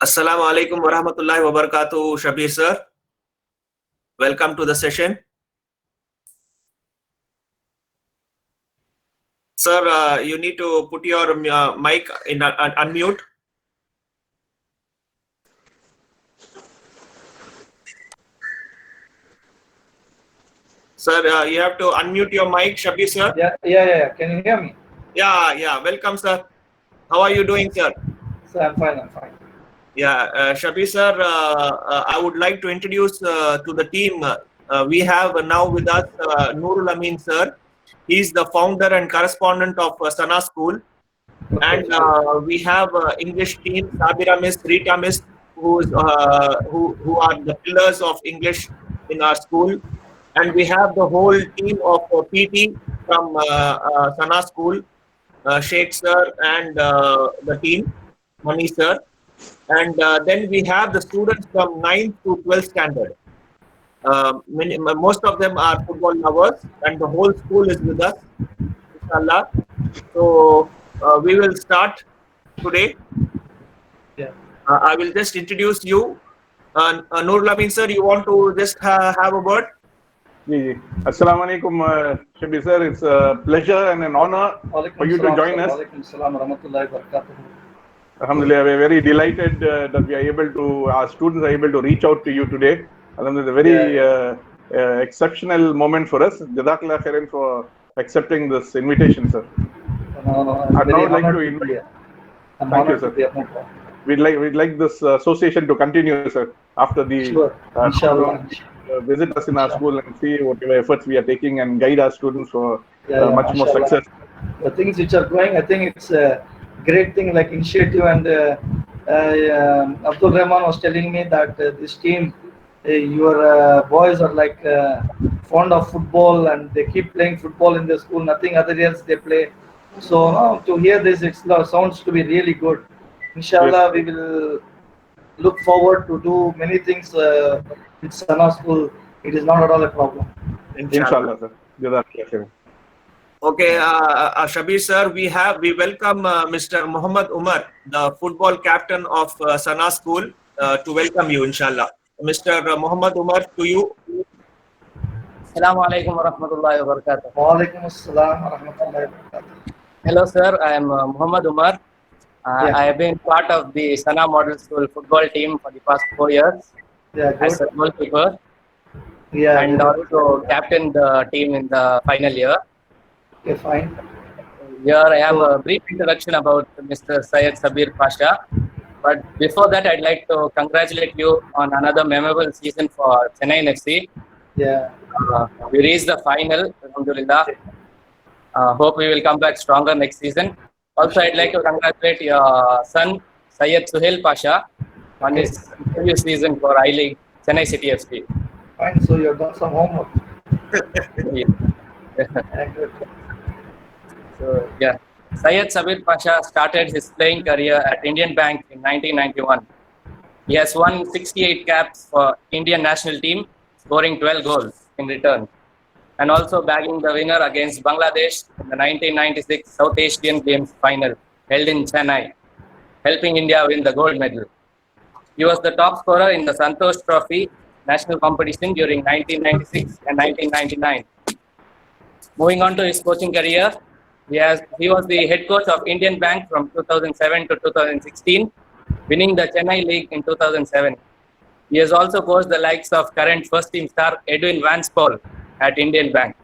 Assalamu alaikum wa rahmatullahi wa barakatuh, Sabir sir. Welcome to the session. Sir, you need to put your mic in unmute. Sir, you have to unmute your mic, Sabir sir. Yeah. Can you hear me? Yeah. Welcome, sir. How are you doing, sir? Sir, I'm fine. Yeah, Sabir sir, I would like to introduce to the team. We have now with us Noorul Amin sir. He's the founder and correspondent of Sana School. And we have English team, Sabira Miss, Rita Miss, who are the pillars of English in our school. And we have the whole team of PT from Sana School, Sheikh sir and the team, Mani sir. And then we have the students from 9th to 12th standard. Most of them are football lovers, and the whole school is with us, inshallah. So we will start today. Yeah. I will just introduce you. Noorul Amin sir, you want to just have a word? Ji. Assalamu alaikum, Shabir sir. It's a pleasure and an honor for you to join us. Alhamdulillah, we're very delighted that we are able to, our students are able to reach out to you today. Alhamdulillah, it's a very exceptional moment for us. Jazakallah khairan for accepting this invitation, sir. I'd now like to invite. Thank you, sir. We'd like this association to continue, sir, after the Inshallah. Visit us in our school and see whatever efforts we are taking and guide our students for much more success. The things which are going, I think it's a great thing, like initiative. And Abdul Rahman was telling me that this team, your boys are like fond of football and they keep playing football in the school. Nothing other else they play. So to hear this, it sounds to be really good. Inshallah, we will look forward to do many things with Sana School. It is not at all a problem. Inshallah, sir. Jazakallah khairan. Okay, Sabir sir, we welcome Mr. Muhammad Umar, the football captain of Sana School, to welcome you, inshallah. Mr. Muhammad Umar, to you. Assalamu alaikum wa rahmatullahi wa barakatuh. Wa alaikum assalam wa rahmatullahi wa barakatuh. Hello, sir. I am Muhammad Umar. I have been part of the Sana Model School football team for the past 4 years as a goalkeeper, and also captain the team in the final year. Okay, fine. Here I have a brief introduction about Mr. Syed Sabir Pasha. But before that, I'd like to congratulate you on another memorable season for Chennai FC. Yeah. We reached the final, alhamdulillah. Hope we will come back stronger next season. Also, I'd like to congratulate your son, Syed Suhail Pasha, on his previous season for I-League, Chennai City FC. Fine, so you have done some homework. So, yeah. Syed Sabir Pasha started his playing career at Indian Bank in 1991. He has won 68 caps for Indian national team, scoring 12 goals in return, and also bagging the winner against Bangladesh in the 1996 South Asian Games final held in Chennai, helping India win the gold medal. He was the top scorer in the Santosh Trophy national competition during 1996 and 1999. Moving on to his coaching career, he was the head coach of Indian Bank from 2007 to 2016, winning the Chennai League in 2007. He has also coached the likes of current first team star Edwin Vanspol at Indian Bank.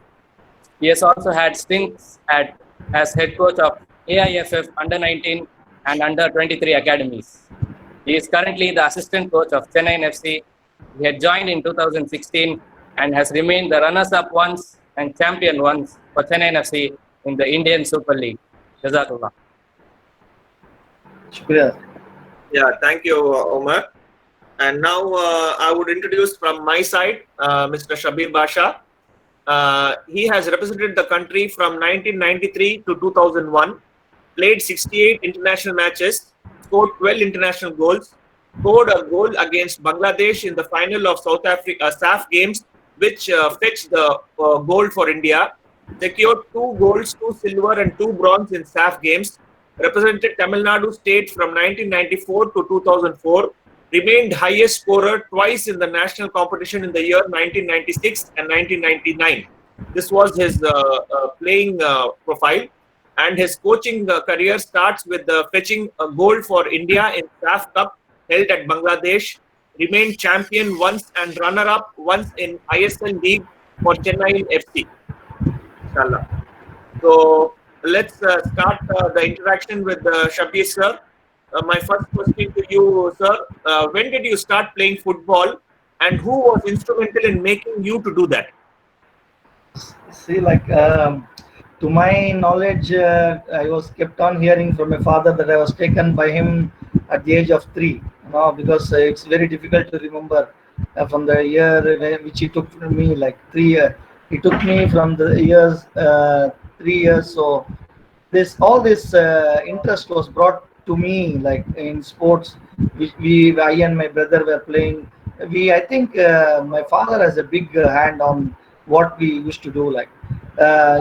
He has also had stints as head coach of AIFF Under-19 and Under-23 academies. He is currently the assistant coach of Chennai FC. He had joined in 2016 and has remained the runners-up once and champion once for Chennai FC in the Indian Super League. Jazakallah. Shukriya. Yeah, thank you, Omar. And now I would introduce from my side, Mr. Sabir Pasha. He has represented the country from 1993 to 2001, played 68 international matches, scored 12 international goals, scored a goal against Bangladesh in the final of South Africa SAF games, which fetched the gold for India, secured 2 gold, 2 silver and 2 bronze in SAF games, represented Tamil Nadu state from 1994 to 2004, remained highest scorer twice in the national competition in the year 1996 and 1999. This was his playing profile, and his coaching career starts with fetching a gold for India in SAF Cup held at Bangladesh, remained champion once and runner-up once in ISL League for Chennai FC. Inshallah. So let's start the interaction with Shabir sir. My first question to you, sir. When did you start playing football, and who was instrumental in making you to do that? See, like to my knowledge, I was kept on hearing from my father that I was taken by him at the age of 3. Because it's very difficult to remember from the year which he took from me, like 3 years. He took me from the years 3 years. So this all this interest was brought to me like in sports, which I and my brother were playing. I think my father has a big hand on what we used to do. Like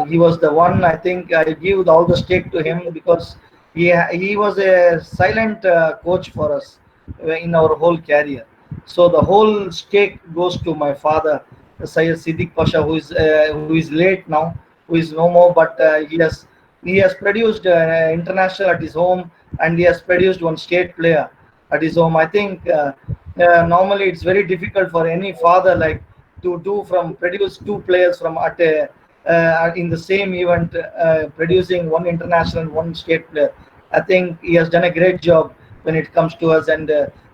he was the one. I think I give all the stake to him because he was a silent coach for us in our whole career. So the whole stake goes to my father, Sayyid Siddiq Pasha, who is late now, who is no more, but he has produced international at his home, and he has produced one state player at his home. I think normally it's very difficult for any father like to do from produce two players from at a in the same event, producing one international and one state player. I think he has done a great job when it comes to us, and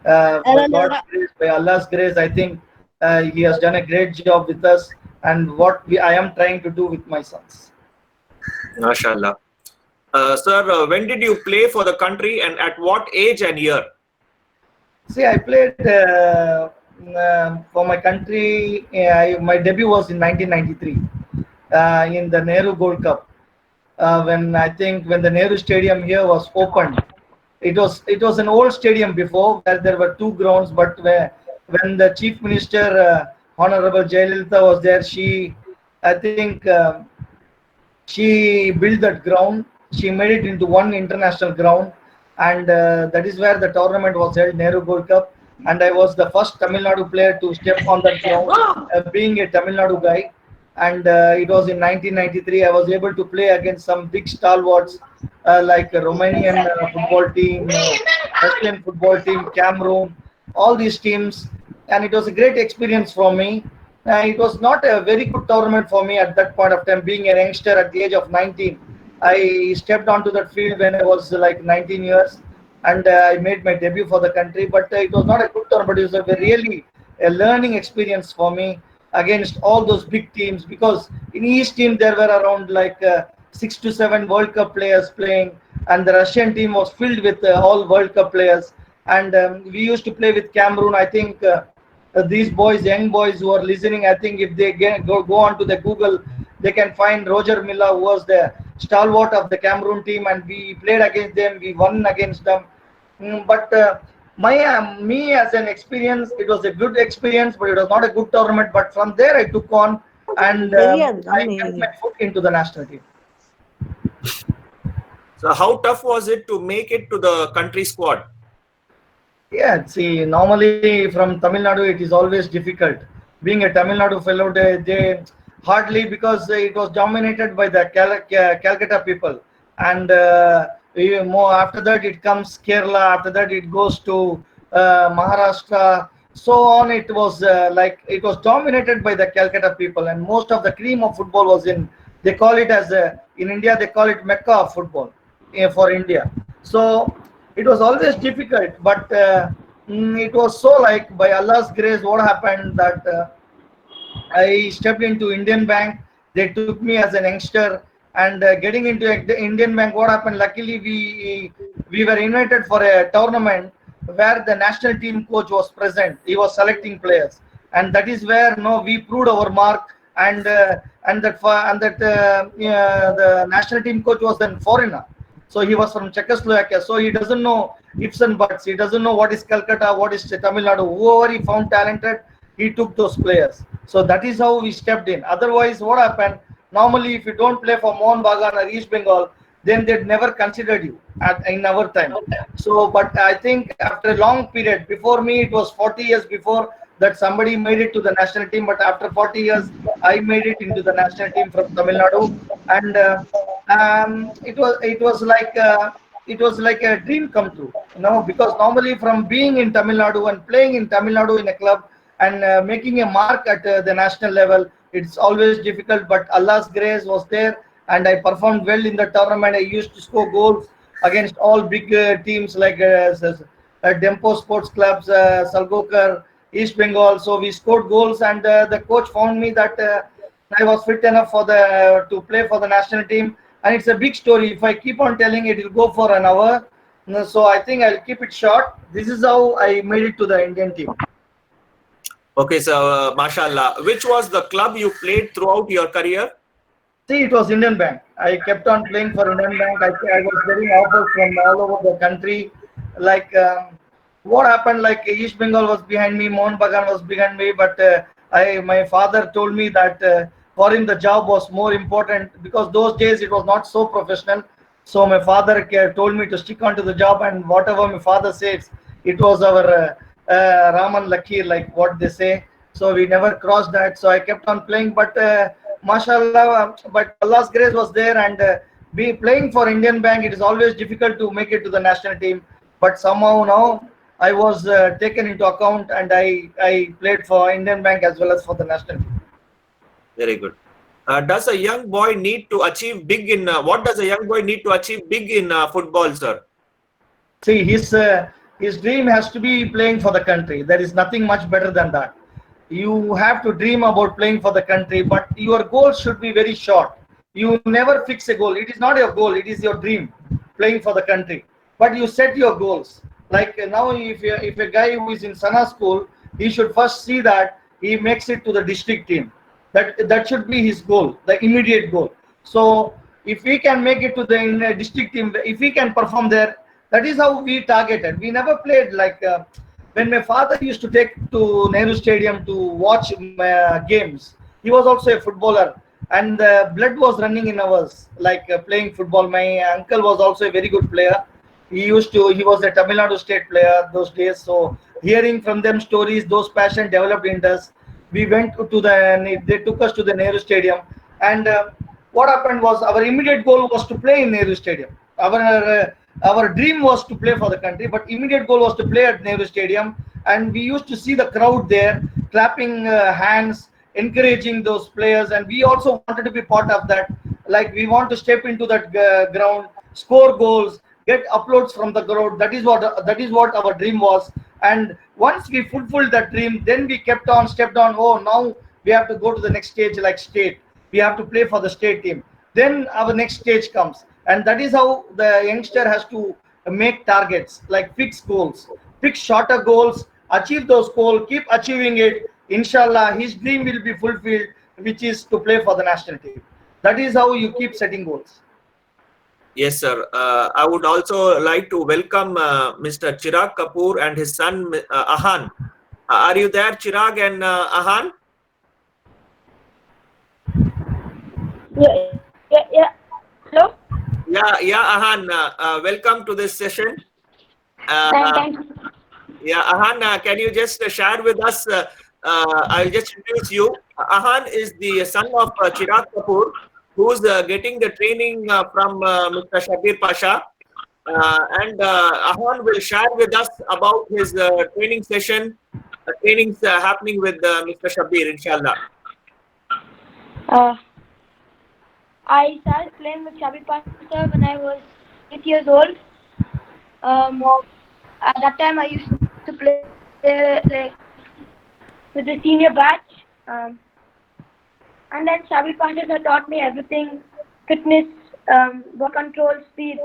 by God's grace, by Allah's grace, I think he has done a great job with us, and I am trying to do with my sons. MashaAllah. Sir, when did you play for the country, and at what age and year? See, I played for my country. My debut was in 1993 in the Nehru Gold Cup. When the Nehru Stadium here was opened, it was an old stadium before where there were two grounds. But when the Chief Minister, Honorable Jayalalitha, was there, I think. She built that ground. She made it into one international ground, and that is where the tournament was held, Nehru Gold Cup. And I was the first Tamil Nadu player to step on that ground, being a Tamil Nadu guy. And it was in 1993. I was able to play against some big stalwarts like a Romanian football team, Russian football team, Cameroon, all these teams, and it was a great experience for me. It was not a very good tournament for me at that point of time, being a youngster at the age of 19. I stepped onto that field when I was like 19 years, and I made my debut for the country. But it was not a good tournament. It was really a learning experience for me against all those big teams, because in each team there were around like 6 to 7 World Cup players playing, and the Russian team was filled with all World Cup players. And we used to play with Cameroon. I think these boys, young boys who are listening, I think if they go on to the Google, they can find Roger Milla, who was the stalwart of the Cameroon team, and we played against them. We won against them. But me as an experience, it was a good experience, but it was not a good tournament. But from there, I took on, and I kept my foot into the national team. So how tough was it to make it to the country squad? Yeah, see, normally from Tamil Nadu, it is always difficult. Being a Tamil Nadu fellow, they hardly, because it was dominated by the Calcutta people, and more after that it comes Kerala. After that it goes to Maharashtra. So on, it was like it was dominated by the Calcutta people, and most of the cream of football was in. They call it as in India, they call it Mecca of football for India. So it was always difficult, but it was so, like, by Allah's grace, what happened that I stepped into Indian Bank. They took me as an youngster, and getting into the Indian Bank, what happened? Luckily, we were invited for a tournament where the national team coach was present. He was selecting players, and that is where we proved our mark. The national team coach was then foreigner. So he was from Czechoslovakia. So he doesn't know ifs and buts. He doesn't know what is Calcutta, what is Tamil Nadu. Whoever he found talented, he took those players. So that is how we stepped in. Otherwise, what happened? Normally, if you don't play for Mohun Bagan or East Bengal, then they'd never considered you in our time. So, but I think after a long period, before me it was 40 years before that somebody made it to the national team. But after 40 years, I made it into the national team from Tamil Nadu, and it was like a dream come true. Because normally from being in Tamil Nadu and playing in Tamil Nadu in a club and making a mark at the national level, it's always difficult. But Allah's grace was there, and I performed well in the tournament. I used to score goals against all big teams like Dempo Sports Clubs, Salgokar, East Bengal. So we scored goals, and the coach found me that I was fit enough for the to play for the national team. And it's a big story. If I keep on telling it, it'll go for an hour. So I think I'll keep it short. This is how I made it to the Indian team. Okay, so mashallah, which was the club you played throughout your career? See, it was Indian Bank. I kept on playing for Indian Bank. I was getting offers from all over the country. Like what happened? Like East Bengal was behind me, Mohun Bagan was behind me, but my father told me that for him the job was more important, because those days it was not so professional. So my father told me to stick on to the job, and whatever my father says, it was our Raman Lakir, like what they say. So we never crossed that. So I kept on playing, but mashallah, but Allah's grace was there, and be playing for Indian Bank, it is always difficult to make it to the national team. But somehow now I was taken into account, and I played for Indian Bank as well as for the national team. Very good. Does a young boy need to achieve big in what does a young boy need to achieve big in football, sir? See, his dream has to be playing for the country. There is nothing much better than that. You have to dream about playing for the country, but your goal should be very short. You never fix a goal. It is not your goal, it is your dream, playing for the country. But you set your goals. Like now, if a guy who is in Sana school, he should first see that he makes it to the district team. That should be his goal, the immediate goal. So if we can make it to the district team, if we can perform there, that is how we targeted. We never played like when my father used to take to Nehru Stadium to watch games. He was also a footballer, and the blood was running in ours, like playing football. My uncle was also a very good player. He was a Tamil Nadu state player those days. So hearing from them stories, those passion developed in us. We went they took us to the Nehru Stadium, and what happened was our immediate goal was to play in Nehru Stadium. Our dream was to play for the country, but immediate goal was to play at Nehru Stadium. And we used to see the crowd there clapping hands, encouraging those players, and we also wanted to be part of that. Like we want to step into that ground, score goals, get uploads from the crowd. That is what our dream was. And once we fulfilled that dream, then we stepped on. Oh, now we have to go to the next stage, like state. We have to play for the state team. Then our next stage comes, and that is how the youngster has to make targets, like fix goals, fix shorter goals, achieve those goals, keep achieving it. Inshallah, his dream will be fulfilled, which is to play for the national team. That is how you keep setting goals. Yes, sir. I would also like to welcome Mr. Chirag Kapoor and his son Ahan. Are you there, Chirag and Ahan? Yeah. Hello? Yeah, Ahan. Welcome to this session. Thanks. Yeah, Ahan, can you just share with us? I'll just introduce you. Ahan is the son of Chirag Kapoor, who's getting the training from Mr. Sabir Pasha. And Ahan will share with us about his training session, trainings happening with Mr. Sabir, inshallah. I started playing with Sabir Pasha when I was 8 years old. At that time, I used to play like with the senior batch. And then Sabir Pasha has taught me everything: fitness, ball control, speed.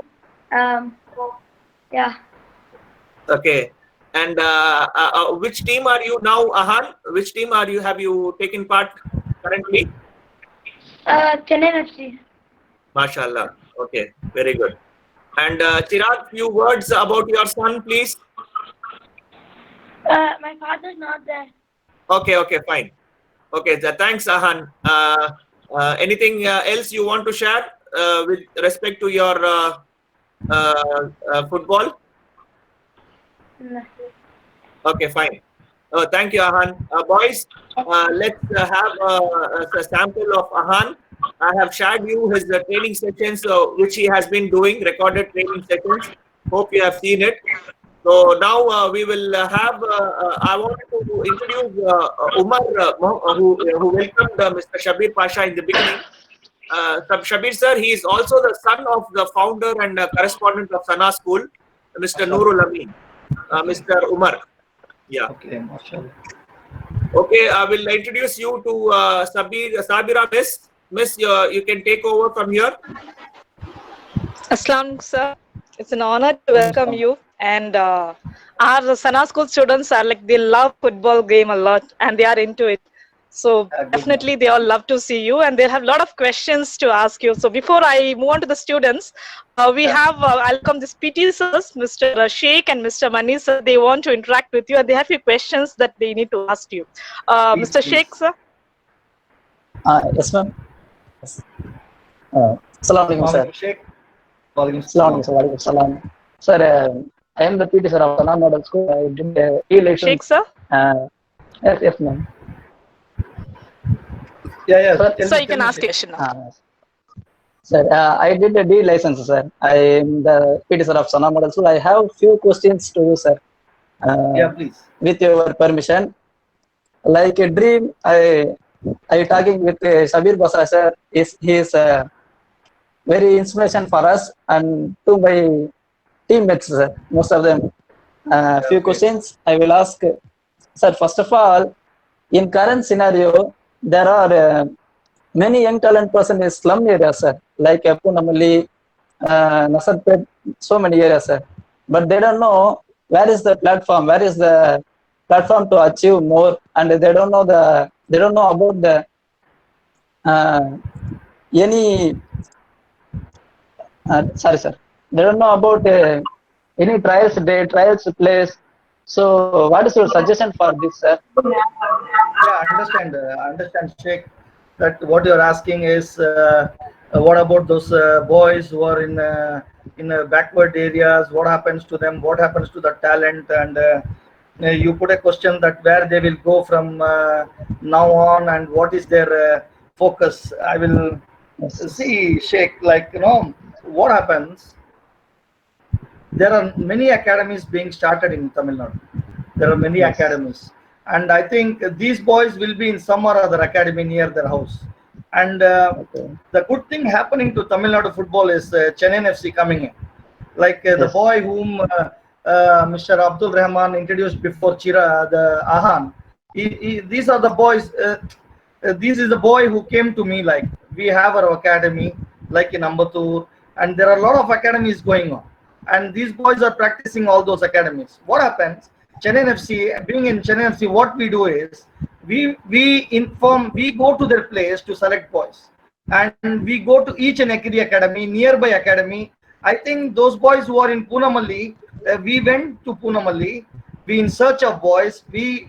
Yeah. Okay. And which team are you now, Ahan? Which team have you taken part currently? Chennai FC. MashaAllah. Okay, very good. And Chirag, few words about your son, please. My father's not there. Okay, fine. Okay, thanks, Ahan. Anything else you want to share with respect to your football? No. Okay, fine. Thank you, Ahan. Boys, let's have a sample of Ahan. I have shared you his training sessions, which he has been doing, recorded training sessions. Hope you have seen it. So now we will have, I wanted to introduce Umar, who welcomed Mr. Sabir Pasha in the beginning. Sabir sir, he is also the son of the founder and correspondent of Sana School, Mr. Nurul Amin, Mr. Umar. Yeah. Okay, mashallah. Okay, I will introduce you to Sabira Miss. Miss, you can take over from here. Aslam, sir. It's an honor to welcome you. And our Sana School students are like, they love football game a lot and they are into it. So Good definitely they all love to see you and they have a lot of questions to ask you. So before I move on to the students, we have, I'll welcome this PT sirs, Mr. Sheikh and Mr. Mani sir. They want to interact with you and they have few questions that they need to ask you. Please, Mr. please. Sheikh, sir. Yes, ma'am. Yes. Assalamu alaikum, sir. Sheikh. Walaikum Assalamu salam. alaikum, salam. Sir, I am the PT sir of Sana Model School. I did e-license. Sheikh, sir. Yes, ma'am. Yeah. Sir, Tell So me, you can tell me, ask Sheikh. question now. Sir, I did a D license, sir. I am the PT sir of Sana Model School. I have few questions to you, sir. Yeah, please. With your permission, like a dream, I talking with Sabir Pasha, sir. He is very inspiration for us and to my teammates, sir. Most of them. Few Okay. questions I will ask, sir. First of all, in current scenario, there are many young talent person in slum areas, sir, like Punamali, Nasarpet, so many areas, sir. But they don't know where is the platform to achieve more, and they don't know about the any sorry, sir. They don't know about any trials place. So, what is your suggestion for this, sir? Yeah, I understand, Sheikh, that what you're asking is what about those boys who are in backward areas? What happens to them? What happens to the talent? And you put a question that where they will go from now on, and what is their focus? I will see, Sheikh. Like what happens. There are many academies being started in Tamil Nadu. There are many Yes. academies, and I think these boys will be in some or other academy near their house. And Okay. the good thing happening to Tamil Nadu football is Chennai FC coming in. Like the Yes. boy whom Mr. Abdul Rahman introduced before the Ahan. These are the boys. This is the boy who came to me like we have our academy like in Ambattur, and there are a lot of academies going on, and these boys are practicing all those academies. What happens? Chennai FC, being in Chennai FC, what we do is we go to their place to select boys, and we go to each and every academy, nearby academy. I think those boys who are in Punamalli, we went to Punamalli, we in search of boys, we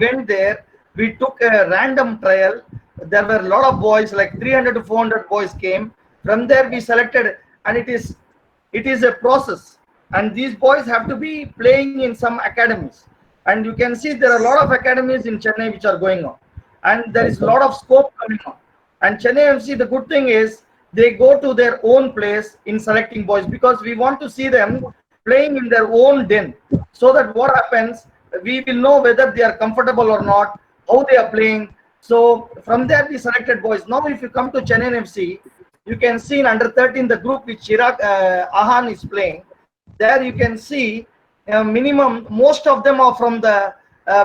went there, we took a random trial. There were a lot of boys, like 300 to 400 boys came. From there we selected, and it is a process, and these boys have to be playing in some academies, and you can see there are a lot of academies in Chennai which are going on, and there is a lot of scope coming on. And Chennai FC, the good thing is they go to their own place in selecting boys, because we want to see them playing in their own den, so that what happens, we will know whether they are comfortable or not, how they are playing. So from there we selected boys. Now if you come to Chennai FC, you can see in under 13 the group which Ahan is playing. There you can see minimum, most of them are from the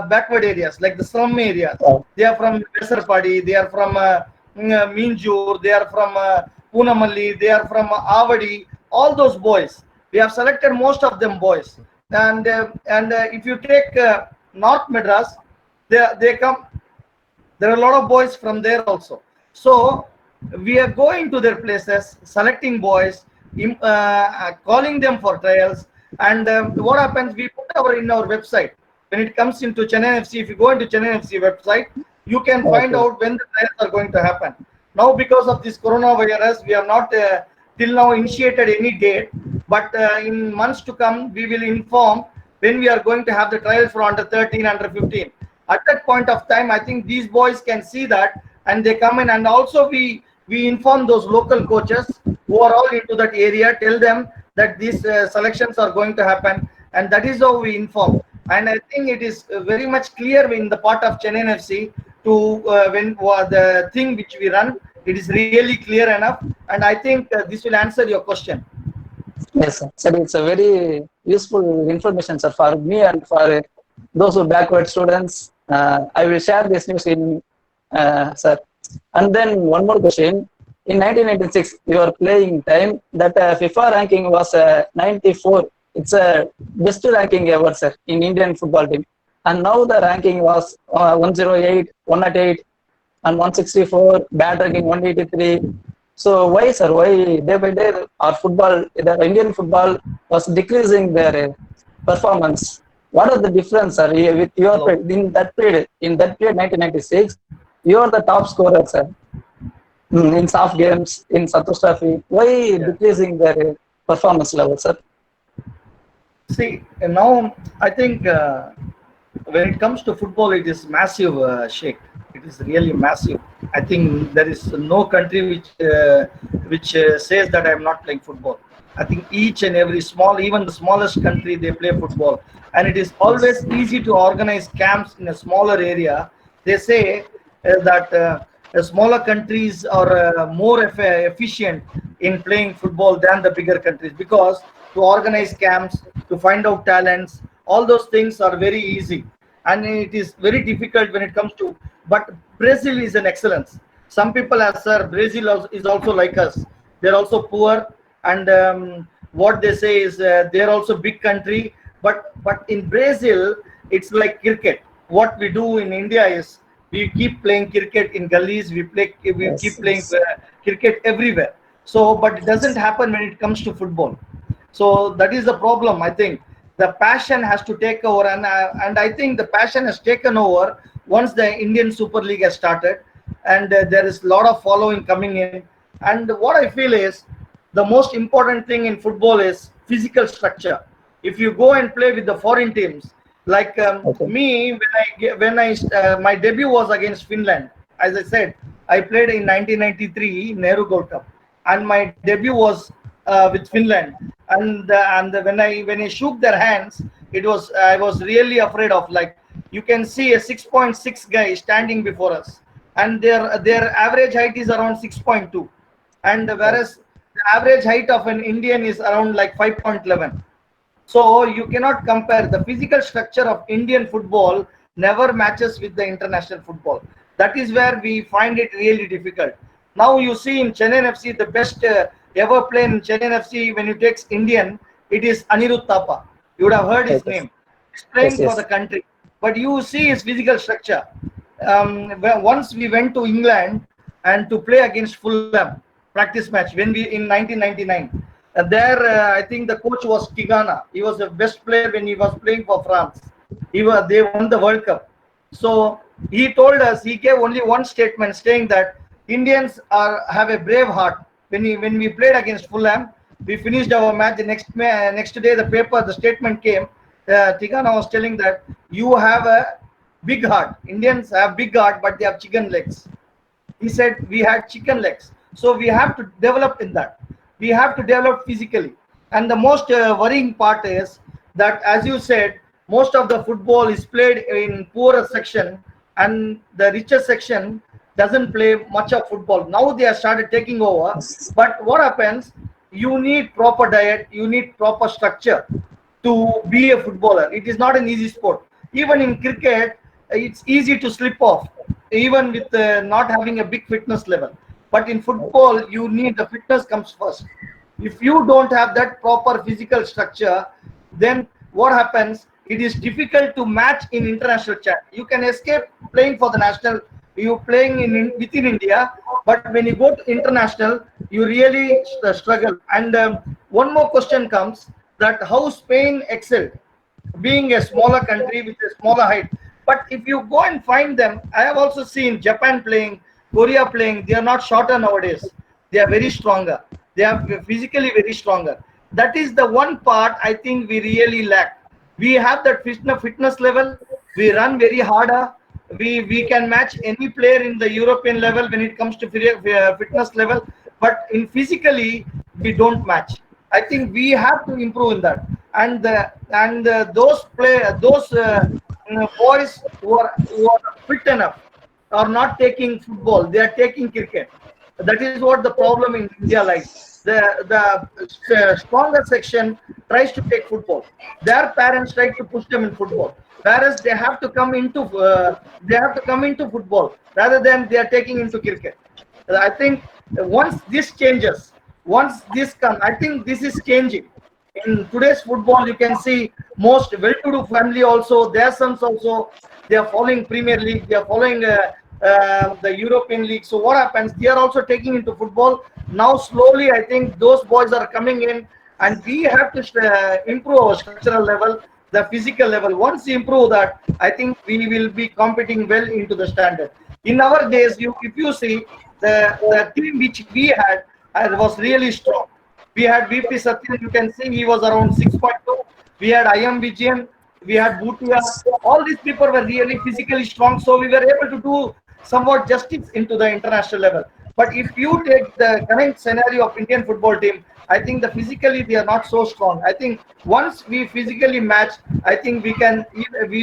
backward areas, like the slum areas. They are from Besarpadi, they are from Minjur, they are from Punamalli, they are from Avadi, all those boys. We have selected most of them boys. And if you take North Madras, they come, there are a lot of boys from there also. So we are going to their places, selecting boys, calling them for trials. And what happens, we put in our website, when it comes into Chennai FC, if you go into Chennai FC website, you can find out when the trials are going to happen. Now because of this coronavirus, we have not till now initiated any date, but in months to come, we will inform when we are going to have the trials for under 13, under 15. At that point of time, I think these boys can see that, and they come in, and also we inform those local coaches who are all into that area, tell them that these selections are going to happen, and that is how we inform. And I think it is very much clear in the part of Chennai FC to when the thing which we run, it is really clear enough, and I think this will answer your question. Yes, sir. Sir, it's a very useful information, sir, for me and for those who backward students. I will share this news in, sir. And then one more question. In 1996, your playing time, that FIFA ranking was 94. It's a best ranking ever, sir, in Indian football team. And now the ranking was 108, 108, and 164, bad ranking 183. So why, sir? Why day by day our football, the Indian football was decreasing their performance? What are the difference, sir? With your in that period 1996, you are the top scorer, sir. In soft games, in Santosh Trophy. Why decreasing their performance level, sir? See, now I think when it comes to football, it is massive, Sheikh. It is really massive. I think there is no country which says that I am not playing football. I think each and every small, even the smallest country, they play football, and it is always easy to organize camps in a smaller area. They say that smaller countries are more efficient in playing football than the bigger countries, because to organize camps, to find out talents, all those things are very easy, and it is very difficult when it comes to. But Brazil is an excellence. Some people have, sir, Brazil is also like us. They're also poor, and what they say is they're also big country. But in Brazil, it's like cricket. What we do in India is we keep playing cricket in gullies. We keep playing cricket everywhere. So, but it doesn't happen when it comes to football. So that is the problem. I think the passion has to take over, and I think the passion has taken over once the Indian Super League has started, and there is a lot of following coming in. And what I feel is the most important thing in football is physical structure. If you go and play with the foreign teams, like me, my debut was against Finland. As I said, I played in 1993 Nehru Gold Cup, and my debut was with Finland. And when I shook their hands, I was really afraid of, like, you can see a 6.6 guy standing before us, and their average height is around 6.2, and whereas the average height of an Indian is around like 5.11. So you cannot compare. The physical structure of Indian football never matches with the international football. That is where we find it really difficult. Now you see in Chennai FC, the best ever player in Chennai FC, when you take Indian, it is Anirudh Thapa. You would have heard his name. He's playing for the country. But you see his physical structure. Once we went to England and to play against Fulham practice match in 1999. There, I think the coach was Tigana. He was the best player when he was playing for France. They won the World Cup. So he told us, he gave only one statement saying that Indians have a brave heart. When we played against Fulham, we finished our match. The next day, the statement came. Tigana was telling that you have a big heart. Indians have big heart, but they have chicken legs. He said we had chicken legs. So we have to develop in that. We have to develop physically. And the most worrying part is that, as you said, most of the football is played in poorer section, and the richer section doesn't play much of football. Now they have started taking over. But what happens? You need proper diet. You need proper structure to be a footballer. It is not an easy sport. Even in cricket, it's easy to slip off, even with not having a big fitness level. But in football, you need the fitness comes first. If you don't have that proper physical structure, then what happens? It is difficult to match in international chat. You can escape playing for the national, you playing within India, but when you go to international, you really struggle. And one more question comes, that how Spain excelled, being a smaller country with a smaller height. But if you go and find them, I have also seen Japan playing Korea playing, they are not shorter nowadays. They are very stronger. They are physically very stronger. That is the one part I think we really lack. We have that fitness level. We run very harder. We can match any player in the European level when it comes to fitness level. But in physically, we don't match. I think we have to improve in that. And those boys who are fit enough are not taking football, they are taking cricket. That is what the problem in India lies. The stronger section tries to take football. Their parents try to push them in football, whereas they have to come into football rather than they are taking into cricket. I think once this changes, once this comes, I think this is changing. In today's football, you can see most well-to-do family also, their sons also, they are following Premier League, they are following the European League. So what happens? They are also taking into football. Now slowly, I think those boys are coming in, and we have to improve our structural level, the physical level. Once we improve that, I think we will be competing well into the standard. In our days, if you see the team which we had was really strong. We had VP Satyan, you can see he was around 6.2. We had IM Vijayan, we had Bhutia. All these people were really physically strong, so we were able to do somewhat justice into the international level. But if you take the current scenario of Indian football team, I think the physically they are not so strong. I think once we physically match, I think we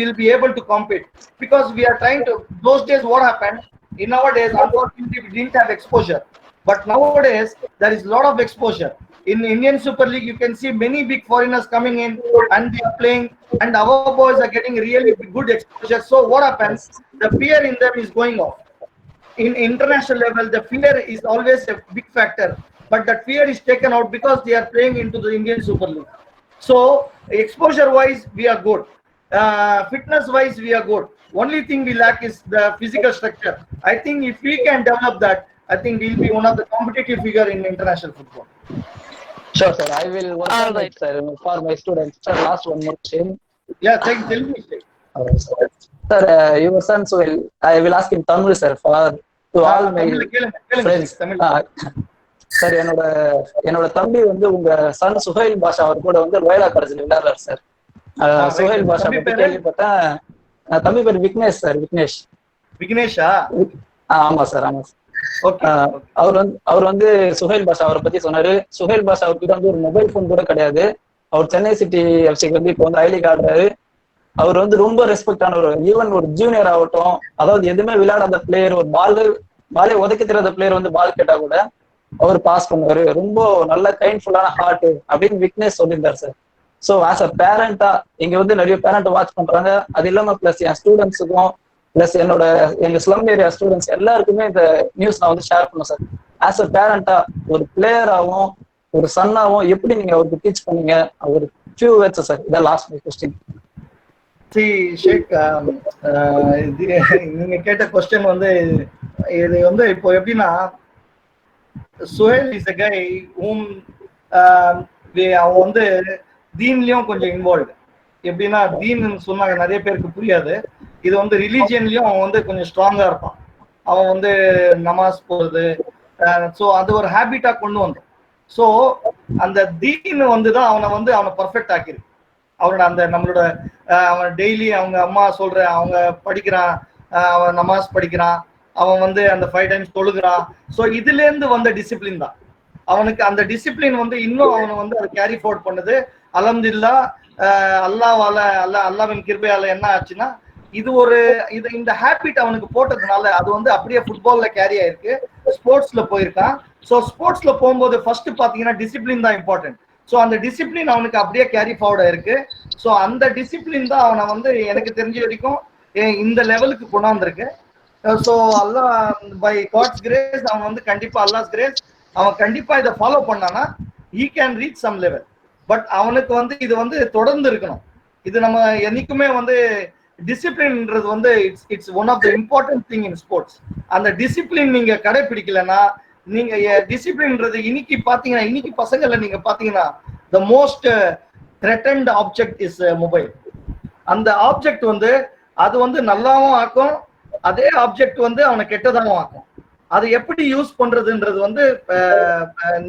will be able to compete, because we are trying to. Those days, what happened? In our days, unfortunately, we didn't have exposure. But nowadays, there is a lot of exposure. In Indian Super League, you can see many big foreigners coming in and they are playing, and our boys are getting really good exposure. So what happens? The fear in them is going off. In international level, the fear is always a big factor, but that fear is taken out because they are playing into the Indian Super League. So exposure-wise, we are good. Fitness-wise, we are good. Only thing we lack is the physical structure. I think if we can develop that, I think we'll be one of the competitive figure in international football. Sure, sir. I will work on it, sir, for my students. Sir, last one more question. Yeah, tell me. Sir, your sons will. I will ask in Tamil, sir, for to all my friends. Sir என்னோட தம்பி வந்து உங்க Sun Suhail பாஷா அவர் கூட வந்து Loyola காலேஜ்ல விளையாடுறாரு sir. Suhail பாஷா பத்தி கேள்விப்பட்டேன். தம்பி பேர் விக்னேஷ் சார். விக்னேஷா? ஆமா சார், ஆமா சார். அவர் வந்து சுஹைல் பாஷா அவரை பத்தி சொன்னாரு. சுஹைல் பாஷா அவர்கிட்ட வந்து ஒரு மொபைல் போன் கூட கிடையாது. அவர் சென்னை சிட்டி எஃப்சிக்கு வந்து இப்போ வந்து ஐ லீக் ஆடுறாரு. அவர் வந்து ரொம்ப ரெஸ்பெக்ட் ஆனவர். ஈவன் ஒரு ஜூனியர் ஆகட்டும், அதாவது எதுவுமே விளையாடாத பிளேயர், ஒரு பாலே உதைக்க தெரியாத பிளேயர் வந்து பால் கேட்டா கூட அவர் பாஸ் பண்ணுவாரு. ரொம்ப நல்ல கைண்ட்ஃபுல்லான ஹார்ட் அப்படின்னு விக்னேஷ் சொல்லியிருந்தார் சார். ஸோ ஆஸ் அ பேரண்டா இங்க வந்து நிறைய பேரண்ட் வாட்ச் பண்றாங்க. அது இல்லாம பிளஸ் என் ஸ்டூடெண்ட்ஸுக்கும் பிளஸ் எங்க ஸ்லம் ஏரியா ஸ்டூடெண்ட்ஸ் எல்லாருக்குமே இந்த நியூஸ் நான் வந்து ஷேர் பண்ணேன் சார். ஆஸ் அ பேரண்டா ஒரு பிளேயராகவும் ஒரு சன்னாவும் எப்படி நீங்க அவருக்கு டீச் பண்ணீங்க? ஒரு ஃபியூ வேர்ட்ஸ் சார். இதான் லாஸ்ட் மை கொஸ்டின். ஷேக், நீங்க கேட்ட கொஸ்டின் வந்து இது வந்து இப்போ எப்படின்னா, சுஹேல் இஸ் அ கை அவன் வந்து தீன்லயும் கொஞ்சம் இன்வால்வ்டு. எப்படின்னா, தீன் சொன்னாங்க நிறைய பேருக்கு புரியாது. இது வந்து ரிலீஜியன்லயும் அவன் வந்து கொஞ்சம் ஸ்ட்ராங்கா இருப்பான். அவன் வந்து நமாஸ் போறது, ஸோ அது ஒரு ஹேபிட்டா கொண்டு வந்தோம். ஸோ அந்த தீன் வந்துதான் அவனை பர்ஃபெக்ட் ஆக்கிருக்கு. அவனோட அந்த நம்மளோட அவன் டெய்லி அவங்க அம்மா அவங்க படிக்கிறான், அவன் நமாஸ் படிக்கிறான், அவன் வந்து அந்த 5 times தொழுகிறான். ஸோ இதுல இருந்து வந்த டிசிப்ளின் தான் அவனுக்கு. அந்த டிசிப்ளின் வந்து இன்னும் அவனை வந்து அதை கேரி ஃபார்வர்ட் பண்ணுது. அல்ஹம்துலில்லாஹ், அல்லாஹ்வின் கிருபையால என்ன ஆச்சுன்னா, இந்த ஹேபிட் அவனுக்கு போட்டதுனால அது வந்து அப்படியே ஃபுட்பால்ல கேரி ஆயிருக்கு, ஸ்போர்ட்ஸ்ல போயிருக்கான். ஸோ ஸ்போர்ட்ஸ்ல போகும்போது ஃபர்ஸ்ட் பாத்தீங்கன்னா டிசிப்ளின் தான் இம்பார்ட்டன்ட். ஸோ அந்த டிசிப்ளின் அவனுக்கு அப்படியே கேரி ஃபார்வர்ட் ஆயிருக்கு. ஸோ அந்த டிசிப்ளின் தான் அவனை வந்து எனக்கு தெரிஞ்ச வரைக்கும் இந்த லெவலுக்கு கொண்டாந்துருக்கு. ஸோ அல்லாஹ் பை காட்ஸ் கிரேஸ் அவன் வந்து கண்டிப்பா அல்லாஹ்ஸ் கிரேஸ் அவன் கண்டிப்பா இதை ஃபாலோ பண்ணானா he can reach some level. But அவனுக்கு வந்து இது வந்து தொடர்ந்து இருக்கணும். இது நம்ம என்னைக்குமே வந்து டிசிப்ளின்ன்றது வந்து it's one of the important thing in sports. அந்த டிசிப்ளின் நீங்க கடைபிடிக்கலன்னா, நீங்க டிசிப்ளின்ன்றது இன்னைக்கு பசங்களை நீங்க பாத்தீங்கன்னா the most threatened object is mobile. அந்த ஆப்ஜெக்ட் வந்து அது வந்து நல்லாவும் ஆக்கும், அதே ஆப்ஜெக்ட் வந்து அவனை கெட்டதாகவும் ஆக்கும். அதை எப்படி யூஸ் பண்றதுன்றது வந்து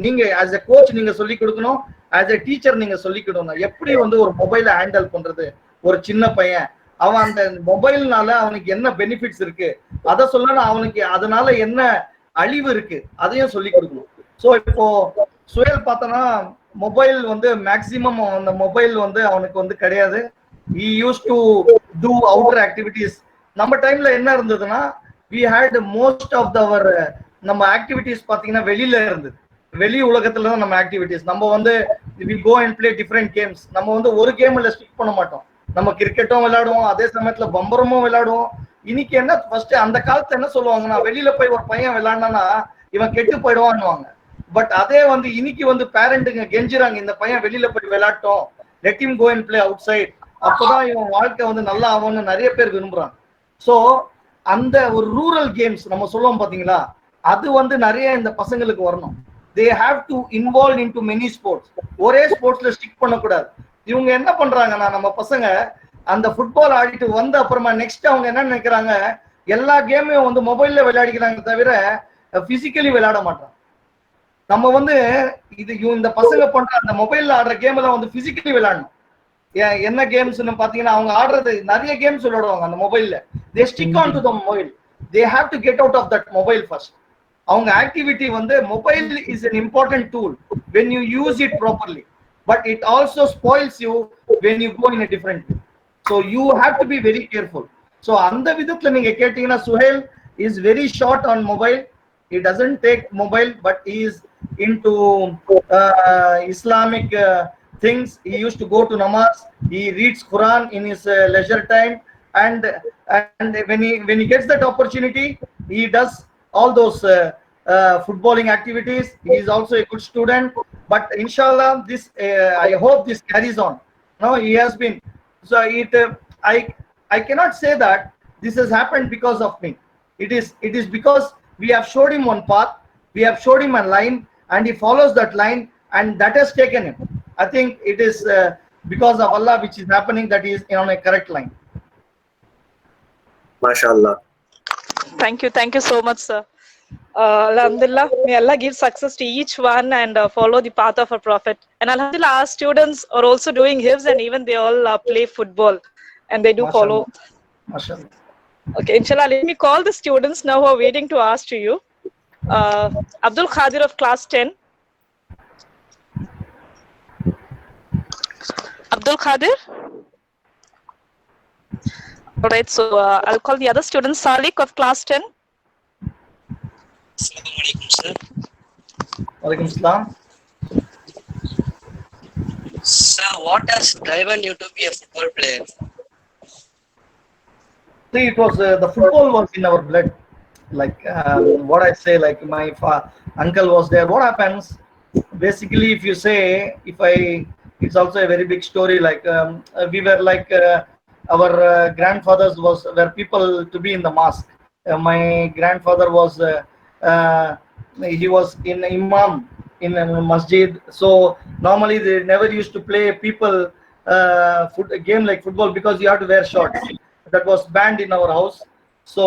நீங்க ஆஸ் எ கோச் நீங்க சொல்லி கொடுக்கணும், ஆஸ் எ டீச்சர் நீங்க சொல்லி கொடுக்கணும். எப்படி வந்து ஒரு மொபைலை ஹேண்டில் பண்றது. ஒரு சின்ன பையன் அவன் அந்த மொபைல்னால அவனுக்கு என்ன பெனிஃபிட்ஸ் இருக்கு அதை சொல்லணும், அவனுக்கு அதனால என்ன அழிவு இருக்கு அதையும் சொல்லி கொடுக்கணும். ஸோ இப்போ சுயல் பார்த்தோன்னா மொபைல் வந்து மேக்சிமம் அந்த மொபைல் வந்து அவனுக்கு வந்து கிடையாது. he used to do outer activities. நம்ம டைம்ல என்ன இருந்ததுன்னா we had most of our நம்ம ஆக்டிவிட்டிஸ் பாத்தீங்கன்னா வெளியில இருந்தது, வெளி உலகத்துல தான் நம்ம ஆக்டிவிட்டிஸ். நம்ம வந்து we go and play different games. நம்ம வந்து ஒரு கேம்ல ஸ்டிக் பண்ண மாட்டோம். நம்ம கிரிக்கெட்டும் விளையாடுவோம், அதே சமயத்துல பம்பரமும் விளையாடுவோம். இன்னைக்கு என்ன ஃபர்ஸ்ட் அந்த காலத்துல என்ன சொல்லுவாங்கன்னா, வெளியில போய் ஒரு பையன் விளையாடினா இவன் கெட்டு போயிடுவான்னுவாங்க. பட் அதே வந்து இன்னைக்கு வந்து பேரண்ட்டுங்க கெஞ்சுறாங்க, இந்த பையன் வெளியில போய் விளையாட்டோம், let him go and play outside, அப்பதான் இவன் வாழ்க்கை வந்து நல்லா ஆகும்னு நிறைய பேர் விரும்புறாங்க. ஸோ அந்த ஒரு ரூரல் கேம்ஸ் நம்ம சொல்லுவோம் பாத்தீங்களா, அது வந்து நிறைய இந்த பசங்களுக்கு வரணும். They have to involve in to many sports. ஒரே ஸ்போர்ட்ஸ்ல ஸ்டிக் பண்ணக்கூடாது. இவங்க என்ன பண்றாங்கன்னா நம்ம பசங்க அந்த ஃபுட்பால் ஆடிட்டு வந்த அப்புறமா நெக்ஸ்ட் அவங்க என்ன நினைக்கிறாங்க, எல்லா கேமையும் வந்து மொபைல்ல விளையாடிக்கிறாங்க தவிர பிசிக்கலி விளையாட மாட்டாங்க. நம்ம வந்து இந்த பசங்க பண்ற அந்த மொபைல்ல ஆடுற கேம் எல்லாம் வந்து பிசிக்கலி விளையாடணும். என்ன கேம்ஸ்னு பாத்தீங்கன்னா அவங்க ஆடுறது நிறைய கேம்ஸ் விளையாடுவாங்க அந்த மொபைல்ல. They stick on to the mobile. They have to get out of that mobile first. அவங்க ஆக்டிவிட்டி வந்து mobile is an important tool when you use it properly, but it also spoils you when you go in a different way. So you have to be very careful. So அந்த விதத்துல நீங்க கேட்டீங்கன்னா Suhail is very short on mobile. He doesn't take mobile, but he is into Islamic things. He used to go to namaz. He reads Quran in his leisure time, and when he gets that opportunity, he does all those footballing activities. He is also a good student. But inshallah, this I hope this carries on. No, he has been. So I cannot say that this has happened because of me. It is because we have showed him one path, we have showed him a line, and he follows that line, and that has taken him. I think it is because of Allah which is happening that he is on a correct line. MashaAllah. Thank you so much, sir. Alhamdulillah, may Allah give success to each one and follow the path of our Prophet. And Alhamdulillah, our students are also doing hifz, and even they all play football, and they do follow. MashaAllah. Okay, inshallah, let me call the students now who are waiting to ask to you. Abdul Khadir of class 10. Abdul Khadir? All right, so I'll call the other student, Salik of class 10. Assalamu alaikum, sir. Walaikum salam. Sir, what has driven you to be a football player? See, it was the football was in our blood. Like what I say, like my uncle was there. What happens? Basically, if you say, it's also a very big story. Like we were like our grandfathers were people to be in the mosque. My grandfather was he was in imam in a masjid. So normally they never used to play people a game like football because you have to wear shorts. That was banned in our house. So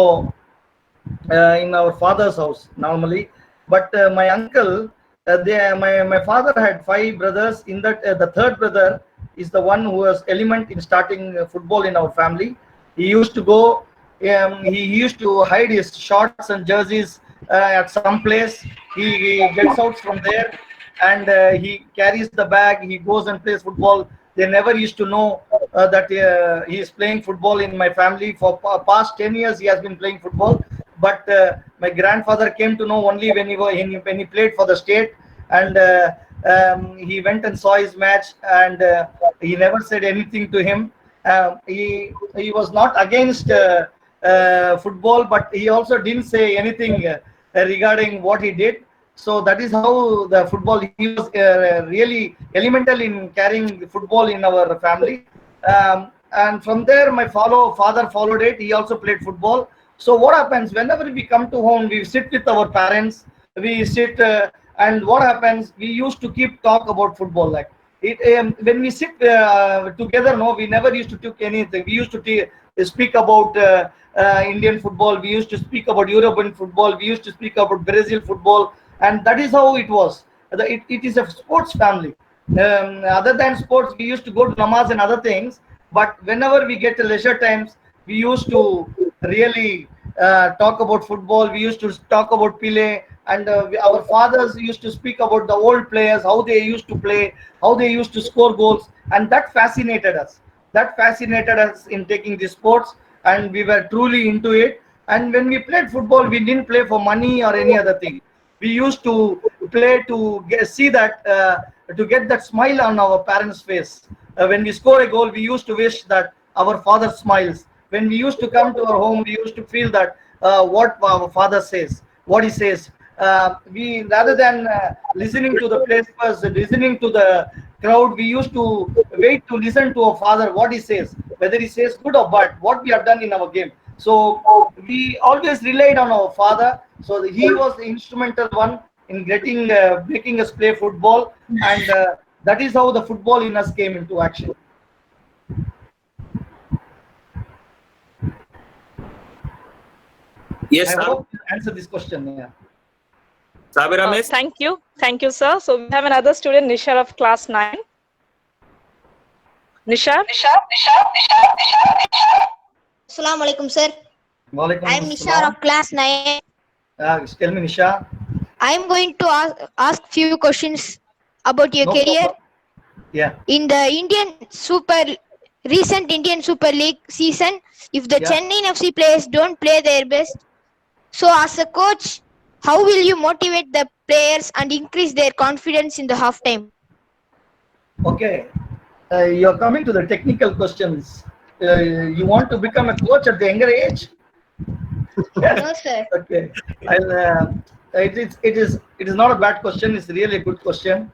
in our father's house normally. But my uncle, my father had 5 brothers. In that the third brother is the one who was element in starting football in our family. He used to go, he used to hide his shorts and jerseys at some place. He gets out from there, and he carries the bag. He goes and plays football. They never used to know that he is playing football in my family. For past 10 years he has been playing football. But my grandfather came to know only when he played for the state, and he went and saw his match, and he never said anything to him. He was not against football, but he also didn't say anything regarding what he did. So that is how the football, he was really elemental in carrying the football in our family. And from there my father followed it. He also played football. So what happens, whenever we come to home, we sit with our parents, we sit and what happens, we used to keep talk about football. Like when we sit together, no, we never used to talk anything. We used to speak about Indian football. We used to speak about European football. We used to speak about Brazil football, and that is how it was. It is a sports family. Other than sports, we used to go to namaz and other things. But whenever we get leisure times, we used to really talk about football. We used to talk about Pele, and our fathers used to speak about the old players, how they used to play, how they used to score goals, and that fascinated us. That fascinated us in taking the sports, and we were truly into it. And when we played football, we didn't play for money or any other thing. We used to play to see that to get that smile on our parents' face. When we score a goal, we used to wish that our father smiles. When we used to come to our home, we used to feel that what our father says, what he says. We rather than listening to the players, listening to the crowd, we used to wait to listen to our father what he says, whether he says good or bad, what we have done in our game. So we always relied on our father. So he was the instrumental one in getting making us play football, and that is how the football in us came into action. Yes, I sir. hope you answer this question. Yeah. Sabir, miss. Thank you, sir. So we have another student, Nishar of class 9. Nishar? Assalamu alaikum, sir. Walaikum I am Nishar assalam. of class 9. Tell me, Nisha. I am going to ask few questions about your No career problem. Yeah. in the recent Indian Super League season. If the Yeah. Chennai FC players don't play their best, so as a coach, how will you motivate the players and increase their confidence in the halftime? Okay. You're coming to the technical questions. You want to become a coach at the younger age? No, sir. Okay. It is not a bad question. It's really a good question.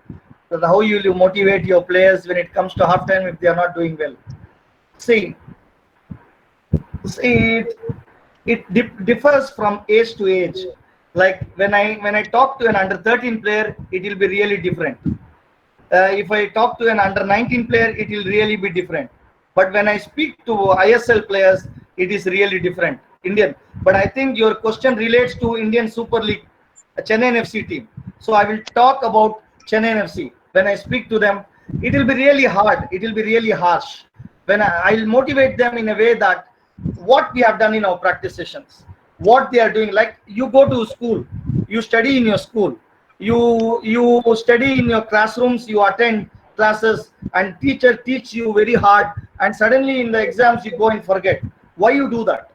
So how will you motivate your players when it comes to halftime if they are not doing well? See, it differs from age to age. Like when I talk to an under 13 player, it will be really different. If I talk to an under 19 player, it will really be different. But when I speak to ISL players, it is really different. Indian. But I think your question relates to Indian Super League, Chennai FC team. So I will talk about Chennai FC. When I speak to them, it will be really hard. It will be really harsh. When I'll motivate them in a way that what we have done in our practice sessions, what they are doing. Like you go to school, you study in your school, you study in your classrooms, you attend classes, and teacher teach you very hard, and suddenly in the exams you go and forget. Why you do that?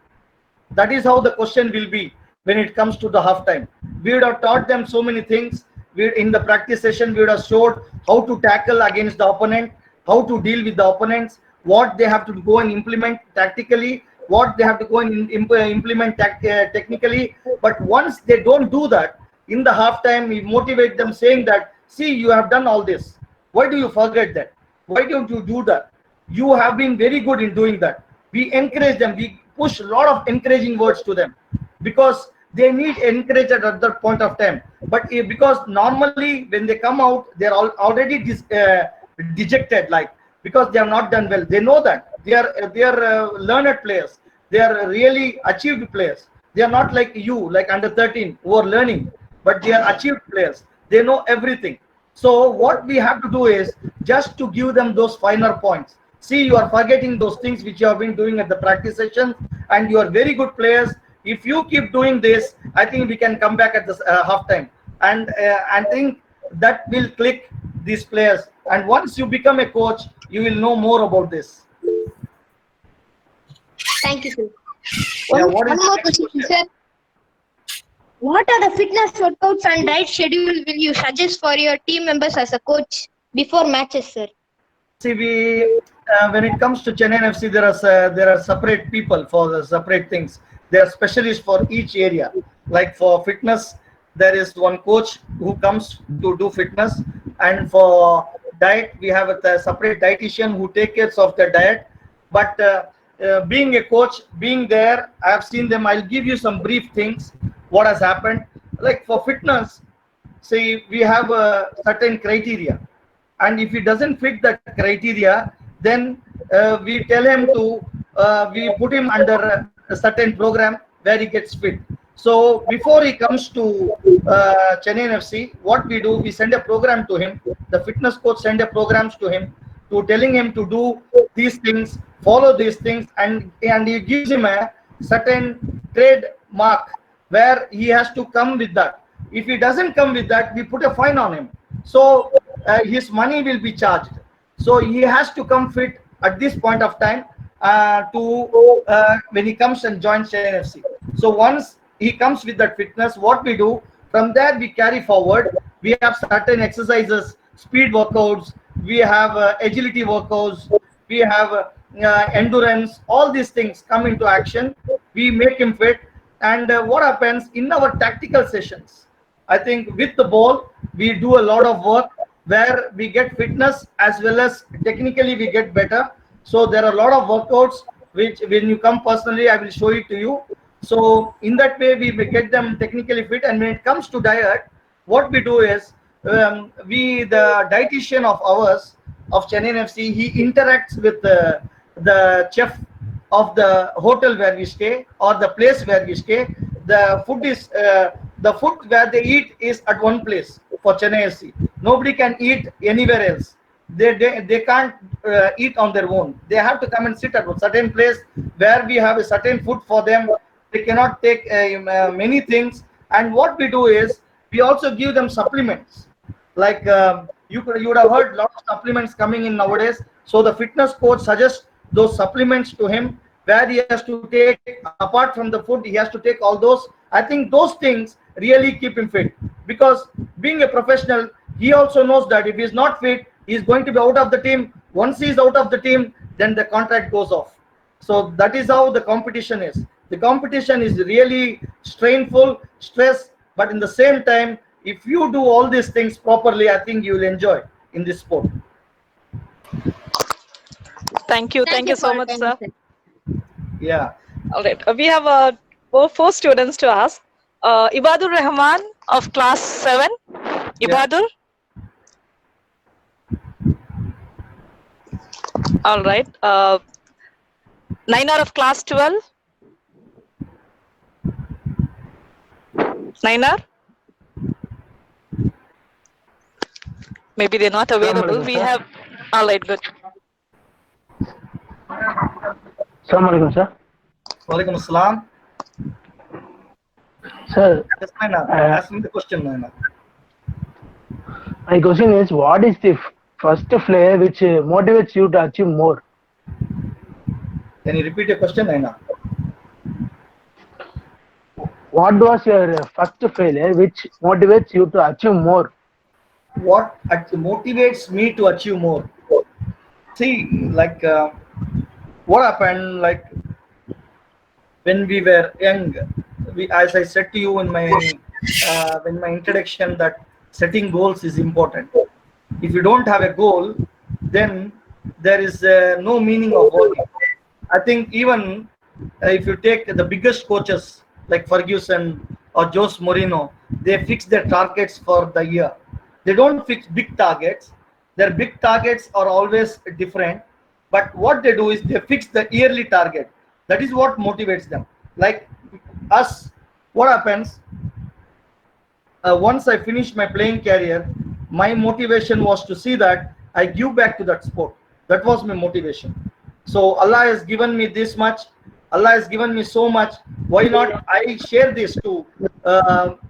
That is how the question will be when it comes to the halftime. We would have taught them so many things. In the practice session, we would have showed how to tackle against the opponent, how to deal with the opponents, what they have to go and implement tactically, what they have to go and implement technically. But once they don't do that, in the halftime, we motivate them saying that, see, you have done all this. Why do you forget that? Why don't you do that? You have been very good in doing that. We encourage them. We push a lot of encouraging words to them because they need encouragement at that point of time. But because normally when they come out, they're already dejected, like because they have not done well. They know that they are learned players. They are really achieved players. They are not like you, like under 13, who are learning, but they are achieved players. They know everything. So what we have to do is just to give them those finer points. See, you are forgetting those things which you have been doing at the practice sessions, and you are very good players. If you keep doing this, I think we can come back at the halftime, and I think that will click these players. And once you become a coach, you will know more about this. Thank you, sir. Yeah, One what is the more next question, question? sir. What are the fitness workouts and diet schedule will you suggest for your team members as a coach before matches, sir? See, when it comes to Chennai FC, there are separate people for the separate things. There are specialists for each area. Like for fitness, there is one coach who comes to do fitness, and for diet, we have a separate dietitian who takes care of the diet. But being a coach, being there, I have seen them. I'll give you some brief things. What has happened? Like for fitness, see, we have a certain criteria, and if he doesn't fit that criteria, then we tell him to we put him under a certain program where he gets fit. So before he comes to Chennai FC, what we do, we send a program to him. The fitness coach send a programs to him to telling him to do these things, follow these things, and he gives him a certain trade mark where he has to come with that. If he doesn't come with that, we put a fine on him. So his money will be charged. So he has to come fit at this point of time to when he comes and joins Chennai FC. So once he comes with that fitness, what we do from there, we carry forward. We have certain exercises, speed workouts, we have agility workouts, we have endurance. All these things come into action. We make him fit, and what happens in our tactical sessions, I think with the ball, we do a lot of work where we get fitness as well as technically we get better. So there are a lot of workouts which when you come personally, I will show it to you. So in that way, we get them technically fit. And when it comes to diet, what we do is the dietitian of ours of Chennai FC, he interacts with the chef of the hotel where we stay or the place where we stay. The food is the food where they eat is at one place for Chennai FC. Nobody can eat anywhere else. They can't eat on their own. They have to come and sit at a certain place where we have a certain food for them. They cannot take many things. And what we do is we also give them supplements. Like you would have heard lot of supplements coming in nowadays. So the fitness coach suggests those supplements to him where he has to take, apart from the food, he has to take all those. I think those things really keep him fit, because being a professional, he also knows that if he is not fit, he is going to be out of the team. Once he is out of the team, then the contract goes off. So that is how the competition is. The competition is really strainful, stress, but in the same time, if you do all these things properly, I think you will enjoy in this sport. Thank you so much, sir. Yeah. All right, we have four students to ask. Ibadur Rahman of class 7. Ibadur. All right. Nainar of class 12. Nainar. Maybe they're not available. We have. All right, good. Assalamualaikum, sir. Walaikum assalam. Sir, Yes, Nainar. Ask me the question, Nainar. my question is, what is the first flare which motivates you to achieve more? Can you repeat your question, Nainar? What was your first failure which motivates you to achieve more? What motivates me to achieve more? See, like what happened, like when we were young, as I said to you in my introduction, that setting goals is important. If you don't have a goal, then there is no meaning of working. I think even if you take the biggest coaches like Ferguson or Jose Mourinho, they fix their targets for the year. They don't fix big targets. Their big targets are always different. But what they do is they fix the yearly target. That is what motivates them. Like us, what happens? Once I finished my playing career, my motivation was to see that I give back to that sport. That was my motivation. So Allah has given me this much. Allah has given me so much. Why not I share this to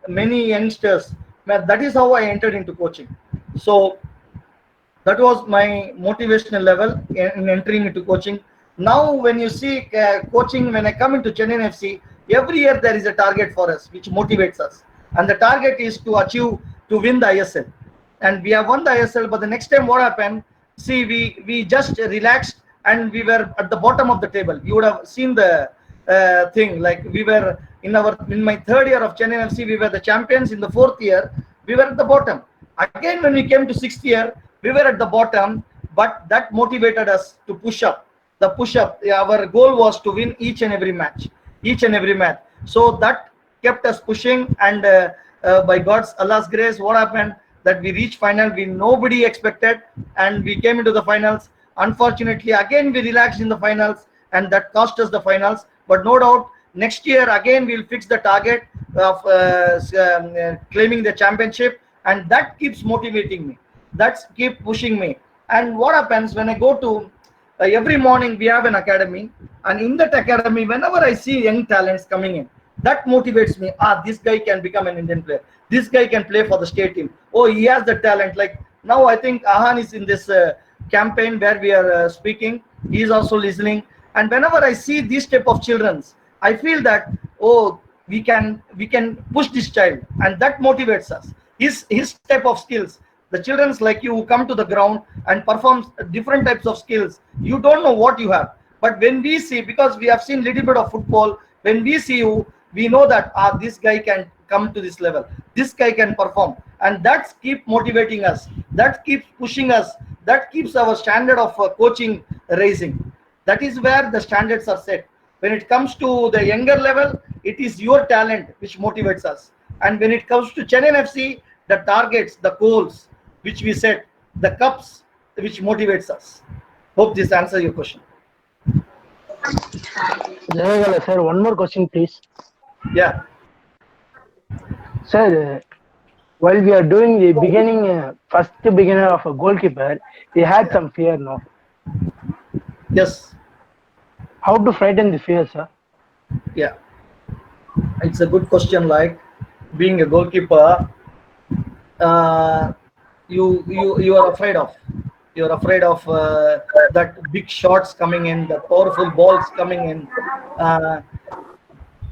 many youngsters? That is how I entered into coaching. So that was my motivational level in entering into coaching. Now when you see coaching, when I come into Chennai FC, every year there is a target for us which motivates us, and the target is to achieve, to win the ISL. And we have won the ISL, but the next time what happened, see, we just relaxed and we were at the bottom of the table. You would have seen the thing, like we were in my third year of Chennai FC, we were the champions. In the fourth year, we were at the bottom. Again, when we came to sixth year, we were at the bottom, but that motivated us to push up. The push up, our goal was to win each and every match. So that kept us pushing, and by Allah's grace, what happened? That we reached final, nobody expected, and we came into the finals. Unfortunately, again we relaxed in the finals, and that cost us the finals. But no doubt, next year again we'll fix the target of claiming the championship, and that keeps motivating me. That's keep pushing me. And what happens when I go to every morning we have an academy, and in that academy, whenever I see young talents coming in, that motivates me. This guy can become an Indian player. This guy can play for the state team. Oh, he has the talent. Like now, I think Ahan is in this campaign where we are speaking. He is also listening. And whenever I see these type of childrens, I feel that we can push this child, and that motivates us. His type of skills. The childrens like you who come to the ground and perform different types of skills. You don't know what you have, but when we see, because we have seen little bit of football, when we see you, we know that this guy can come to this level, this guy can perform, and that keep motivating us, that keeps pushing us, that keeps our standard of coaching raising. That is where the standards are set. When it comes to the younger level, it is your talent which motivates us, and when it comes to Chennai FC, the targets, the goals which we set, the cups which motivates us. Hope this answers your question. Jayagala, sir, one more question, please. Yeah. Sir, while we are doing the beginning, first beginner of a goalkeeper, he had some fear, no? Yes. How to frighten the fear, sir? Yeah. It's a good question. Like being a goalkeeper, you are afraid of. You're afraid of that big shots coming in, the powerful balls coming in.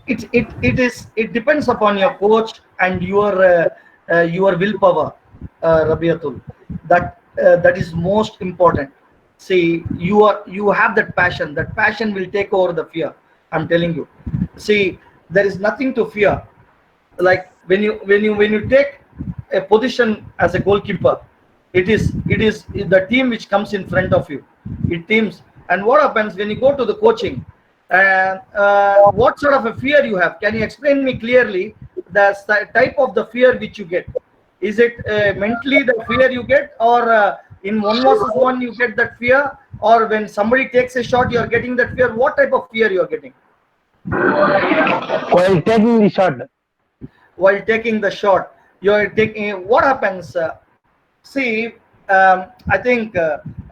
It depends upon your coach and your willpower, Rabiatul. That is most important. See, you have that passion. That passion will take over the fear. I'm telling you. See, there is nothing to fear. Like when you take a position as a goalkeeper, it is the team which comes in front of you. It teams. And what happens when you go to the coaching? And what sort of a fear you have? Can you explain me clearly the type of the fear which you get? Is it mentally the fear you get, or in one versus one you get that fear, or when somebody takes a shot you are getting that fear? What type of fear you are getting While taking the shot. while taking the shot? You are taking. What happens? See, I think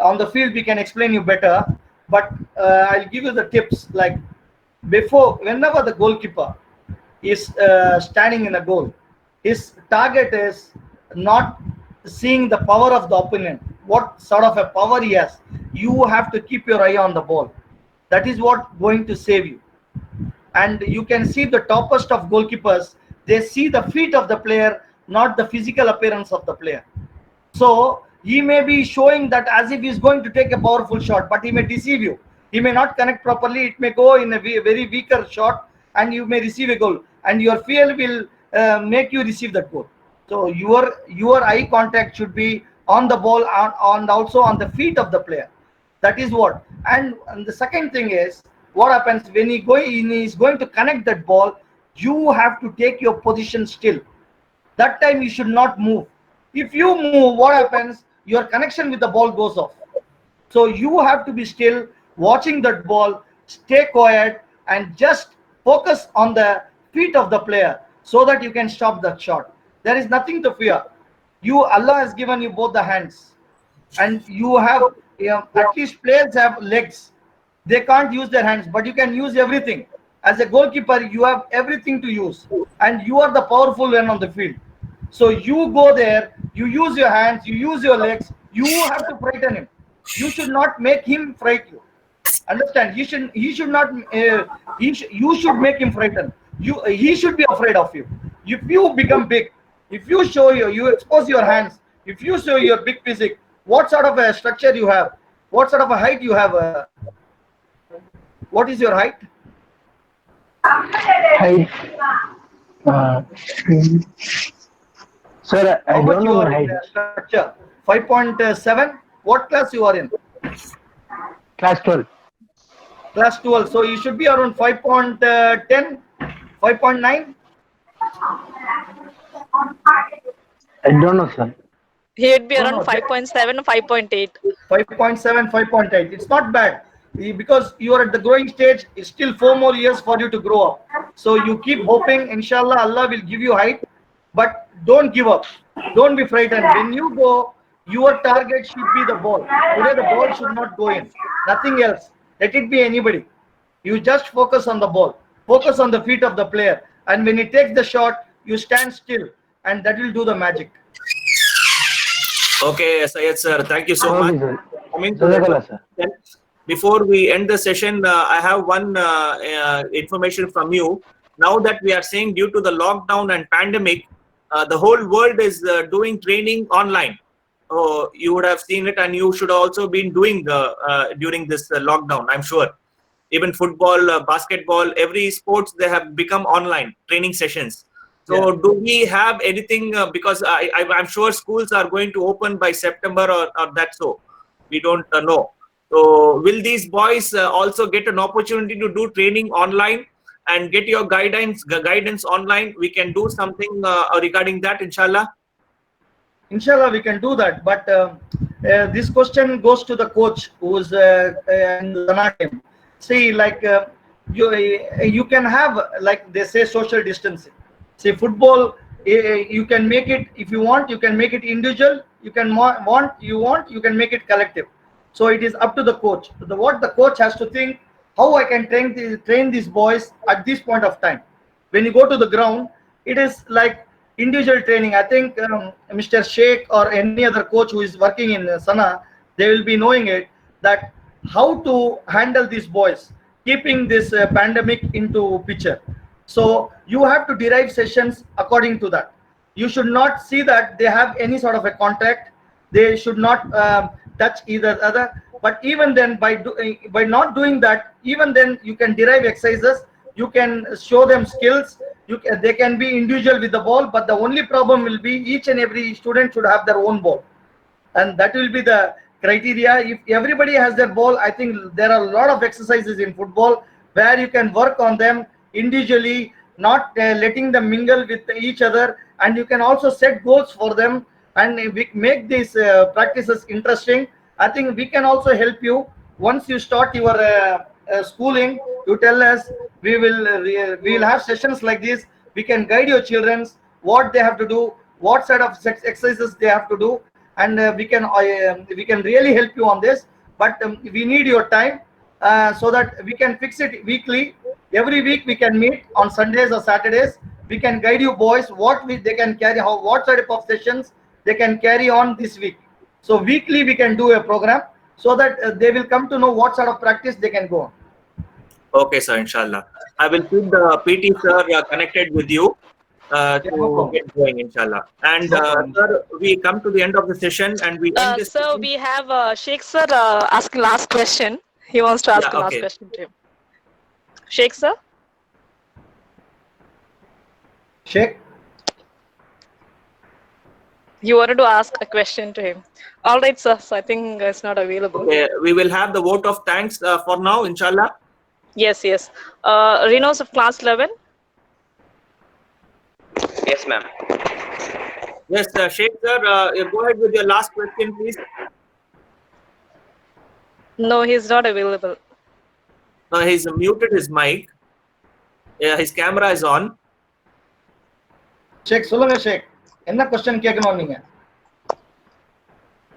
on the field we can explain you better, but I'll give you the tips. Like whenever the goalkeeper is standing in a goal, his target is not seeing the power of the opponent, what sort of a power he has. You have to keep your eye on the ball. That is what going to save you. And you can see the toppest of goalkeepers, they see the feet of the player, not the physical appearance of the player. So he may be showing that as if he's going to take a powerful shot, but he may deceive you. He may not connect properly. It may go in a very weaker shot, and you may receive a goal. And your fear will make you receive that goal. So your eye contact should be on the ball, on also on the feet of the player. That is what. And the second thing is, what happens when he is going to connect that ball? You have to take your position still. That time you should not move. If you move, what happens? Your connection with the ball goes off. So you have to be still, watching that ball, stay quiet, and just focus on the feet of the player so that you can stop that shot. There is nothing to fear. Allah has given you both the hands, and you have, at least players have legs. They can't use their hands, but you can use everything. As a goalkeeper, you have everything to use, and you are the powerful one on the field. So you go there, you use your hands, you use your legs, you have to frighten him. You should not make him frighten you. Understand? He should not. You should make him frightened. He should be afraid of you. If you become big, if you show you expose your hands, if you show your big physique, what sort of a structure you have, what sort of a height you have. What is your height? Height. Sir, I How much don't you know are my in height. structure? 5.7. What class you are in? Class 12. Class 12. So you should be around 5.10, 5.9. I don't know, sir. He'd be No, around no, 5.7, 5.8. 5.7, 5.8. It's not bad. because you are at the growing stage. It's still 4 more years for you to grow up. So you keep hoping, inshallah, Allah will give you height, but don't give up. Don't be frightened. When you go, your target should be the ball. Today, the ball should not go in. Nothing else. Let it be anybody. You just focus on the ball. Focus on the feet of the player. And when he takes the shot, you stand still, and that will do the magic. Okay, Syed sir, thank you so Okay, much. sir. Coming to Jazakallah, sir. before we end the session, I have one information from you. Now that we are saying due to the lockdown and pandemic, the whole world is doing training online. Oh, you would have seen it, and you should also been doing during this lockdown, I'm sure. Even football, basketball, every sports, they have become online training sessions. So do we have anything, because I'm sure schools are going to open by September or that, so we don't know. So will these boys also get an opportunity to do training online and get your guidance online? We can do something regarding that, inshallah. Inshallah, we can do that. But this question goes to the coach who's in the Sana team. See, like you can have, like they say, social distancing. See, football, you can make it, if you want, you can make it individual. You can you can make it collective. So it is up to the coach. What the coach has to think, how I can train these boys at this point of time. When you go to the ground, it is like individual training. I think Mr. Sheikh or any other coach who is working in Sana, they will be knowing it, that how to handle these boys, keeping this pandemic into picture. So you have to derive sessions according to that. You should not see that they have any sort of a contact. They should not touch either other. But even then, by not doing that, even then you can derive exercises. You can show them skills. They can be individual with the ball, but the only problem will be each and every student should have their own ball, and that will be the criteria. If everybody has their ball, I think there are a lot of exercises in football where you can work on them individually, not letting them mingle with each other, and you can also set goals for them, and we make these practices interesting. I think we can also help you. Once you start your schooling, you tell us, we will have sessions like this. We can guide your children what they have to do, what sort of exercises they have to do, and we can really help you on this. But we need your time, so that we can fix it weekly. Every week we can meet on Sundays or Saturdays. We can guide you boys they can carry, what type of sessions they can carry on this week. So weekly we can do a program, so that they will come to know what sort of practice they can go on. Okay, sir, inshallah. I will keep the PT sir connected with you to get going, inshallah. And sir, we come to the end of the session, and we end this. So we have Sheikh sir asking last question. He wants to ask a last question to him. Sheikh sir. Sheikh, you wanted to ask a question to him. All right, sir. So I think it's not available. Okay, we will have the vote of thanks for now, inshallah. Yes, yes. Renos of class 11. Yes, ma'am. Yes, Sheikh sir, go ahead with your last question, please. No, he's not available. He's muted his mic. His camera is on. Sheikh, சொல்லுங்க ஷேக், என்ன question கேட்கணும் நீங்க?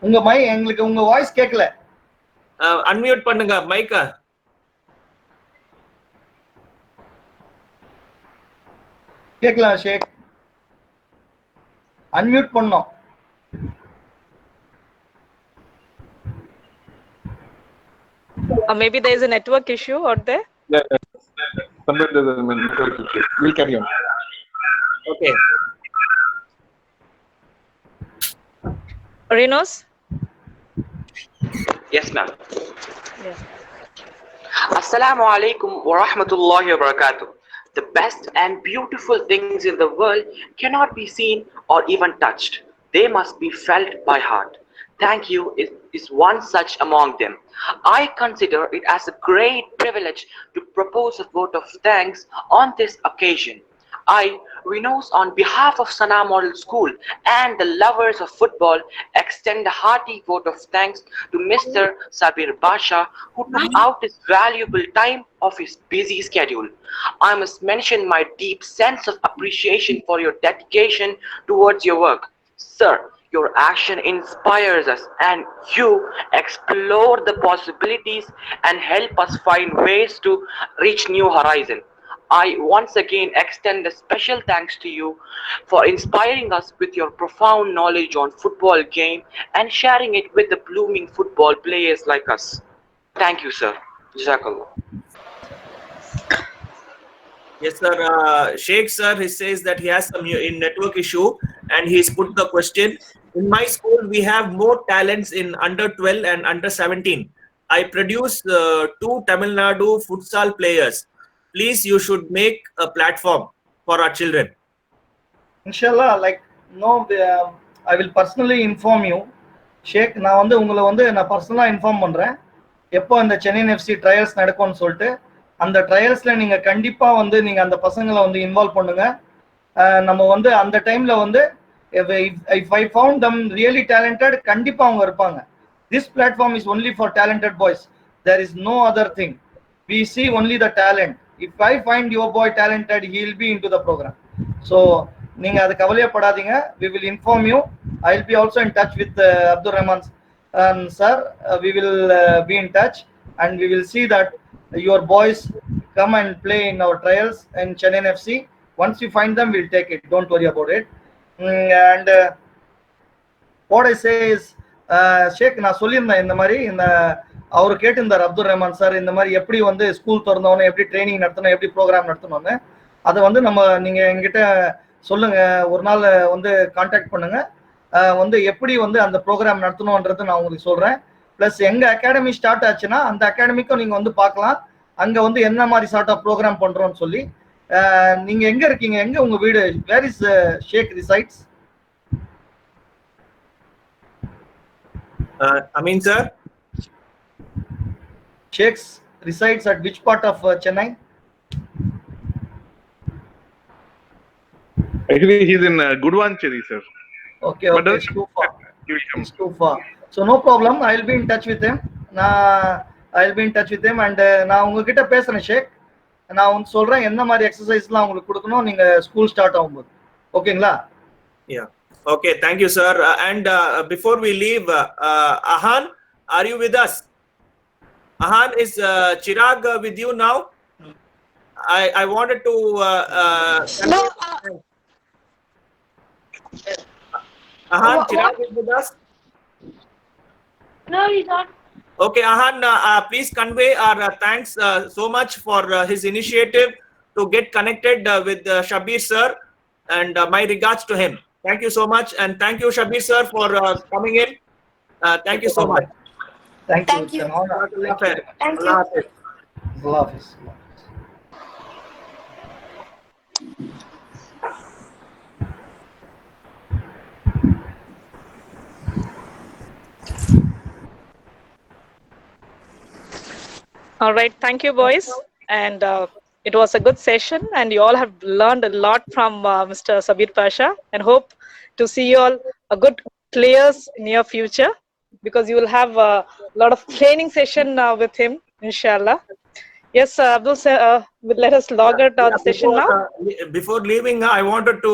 உங்க எங்களுக்கு உங்க voice கேட்கல. Unmute பண்ணுங்க மைக்க. கேட்கலாம் ஷேக். அன்மியூட் பண்ணோம். Maybe there is a network issue out there. Yeah. Somewhere there's a network issue. We'll carry on. Okay. Renos? Yes, ma'am. Yes. Assalamu alaikum wa rahmatullahi wa barakatuh. The best and beautiful things in the world cannot be seen or even touched. They must be felt by heart. Thank you is one such among them. I consider it as a great privilege to propose a vote of thanks on this occasion. I, Renos, on behalf of Sana Model School and the lovers of football, extend a hearty vote of thanks to Mr. Sabir Pasha, who took out his valuable time of his busy schedule. I must mention my deep sense of appreciation for your dedication towards your work. Sir, your action inspires us and you explore the possibilities and help us find ways to reach new horizons. I once again extend a special thanks to you for inspiring us with your profound knowledge on football game and sharing it with the blooming football players like us. Thank you, sir. Jazakallah. Yes, sir. Sheikh sir, he says that he has some in network issue, and he's put the question. In my school, we have more talents in under 12 and under 17. I produce two Tamil Nadu futsal players. Please, you should make a platform for our children. Inshallah, like no, I will personally inform you. ஷேக் நான் வந்து உங்களை வந்து நான் பர்சனலாக inform பண்ணுறேன் எப்போ அந்த Chennai FC trials நடக்கும்னு சொல்லிட்டு அந்த ட்ரையல்ஸில் நீங்கள் கண்டிப்பாக வந்து நீங்கள் அந்த பசங்களை வந்து இன்வால்வ் பண்ணுங்க. நம்ம வந்து அந்த டைமில் வந்து if I found them really talented, கண்டிப்பாக அவங்க இருப்பாங்க. This platform is only for talented boys. There is no other thing. We see only the talent. If I find your boy talented, he will be into the program. So நீங்க அது கவலையப்படாதீங்க. We will inform you. I'll be also in touch with Abdul Rahman sir. We will be in touch and we will see that your boys come and play in our trials in Chennai FC. Once you find them, we'll take it. Don't worry about it. And what I say is, ஷேக் நான் சொல்லியிருந்தேன் இந்த மாதிரி இந்த அவர் கேட்டிருந்தார் Abdul Rahman sir இந்த மாதிரி எப்படி வந்து ஸ்கூல் திறந்தவொன்னே எப்படி ட்ரைனிங் நடத்தணும் எப்படி ப்ரோக்ராம் நடத்தணும்னு அதை வந்து நீங்க எங்கிட்ட சொல்லுங்க ஒரு நாள் வந்து கான்டாக்ட் பண்ணுங்க வந்து எப்படி வந்து அந்த ப்ரோக்ராம் நடத்தணும்ன்றது நான் உங்களுக்கு சொல்றேன். பிளஸ் எங்க அகாடமி ஸ்டார்ட் ஆச்சுன்னா அந்த அகாடமிக்கும் நீங்க வந்து பார்க்கலாம் அங்க வந்து என்ன மாதிரி சார்ட் ஆஃப் ப்ரோக்ராம் பண்றோம்னு சொல்லி. நீங்க எங்க இருக்கீங்க, எங்க உங்க வீடு, where is Sheikh resides? Amin sir, Sheikh resides at which part of Chennai? Actually, he's in Gudvancheri, sir. Okay, okay, it's too far. It's too far. So no problem. I'll be in touch with him. I'll be in touch with him and நான் உங்ககிட்ட பேசுறேன் ஷேக். நான் உங்களுக்கு சொல்றேன் என்ன மாதிரி எக்ஸசைஸ்லாம் உங்களுக்கு கொடுக்கணும் நீங்க ஸ்கூல் ஸ்டார்ட் ஆகும்போது. ஓகேங்களா? Yeah. Okay, thank you, sir. And before we leave, Ahan, are you with us? Ahan, is Chirag with you now? I wanted to. No. Ahan, Chirag is with us? No, he's not. Okay, Ahan, please convey our thanks so much for his initiative to get connected with Sabir sir, and my regards to him. Thank you so much, and thank you, Sabir sir, for coming in. Thank you so much. Thank you. Thank you. Thank you. Allah Hafiz. Allah Hafiz. All right, thank you, boys. And it was a good session, and you all have learned a lot from Mr. Sabir Pasha, and hope to see you all a good players in near future, because you will have a lot of training session with him, inshallah. Yes, Abdul, will let us log out the session now. Before leaving, I wanted to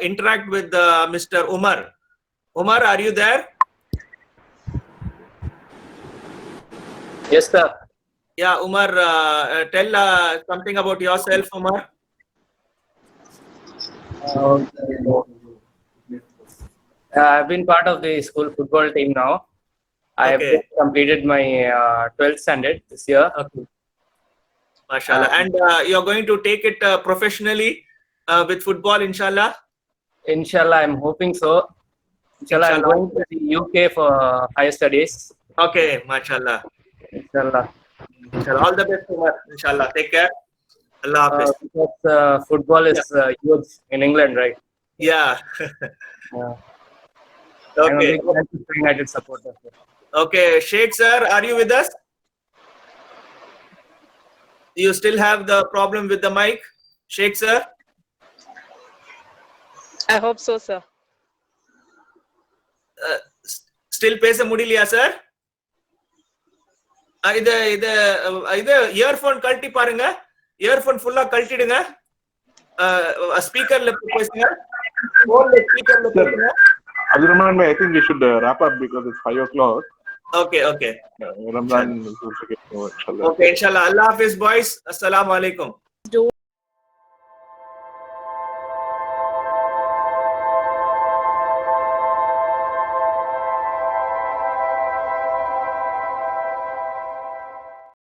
interact with Mr. Umar. Umar, are you there? Yes, sir. Yeah, Umar, tell something about yourself, Umar. I've been part of the school football team now. I have Okay. just completed my 12th standard this year. Okay. Mashallah. And you're going to take it professionally with football, inshallah? Inshallah, I'm hoping so. Inshallah, I'm Inshallah. going to the UK for higher studies. Okay, mashallah. Inshallah. Inshallah. All the best, Umar. Inshallah. Take care. Allah Hafiz. Because football is huge in England, right? Yeah. I'm a Okay. big Manchester United supporter. Okay. Sheikh sir, are you with us? You still have the problem with the mic, Sheikh sir? I hope so, sir. Still பேச முடியலையா sir? இது earphone கழட்டி பாருங்க. Earphone ஃபுல்லா கழட்டிடுங்க. ஸ்பீக்கர்ல பேசுங்க. போன்ல ஸ்பீக்கர்ல பேசுங்க. Abdurrahman, I think we should wrap up because it's 5 o'clock. Okay. Ramadan is also getting over, inshallah. Okay, inshallah. Allah Hafiz, boys. Assalamu alaikum.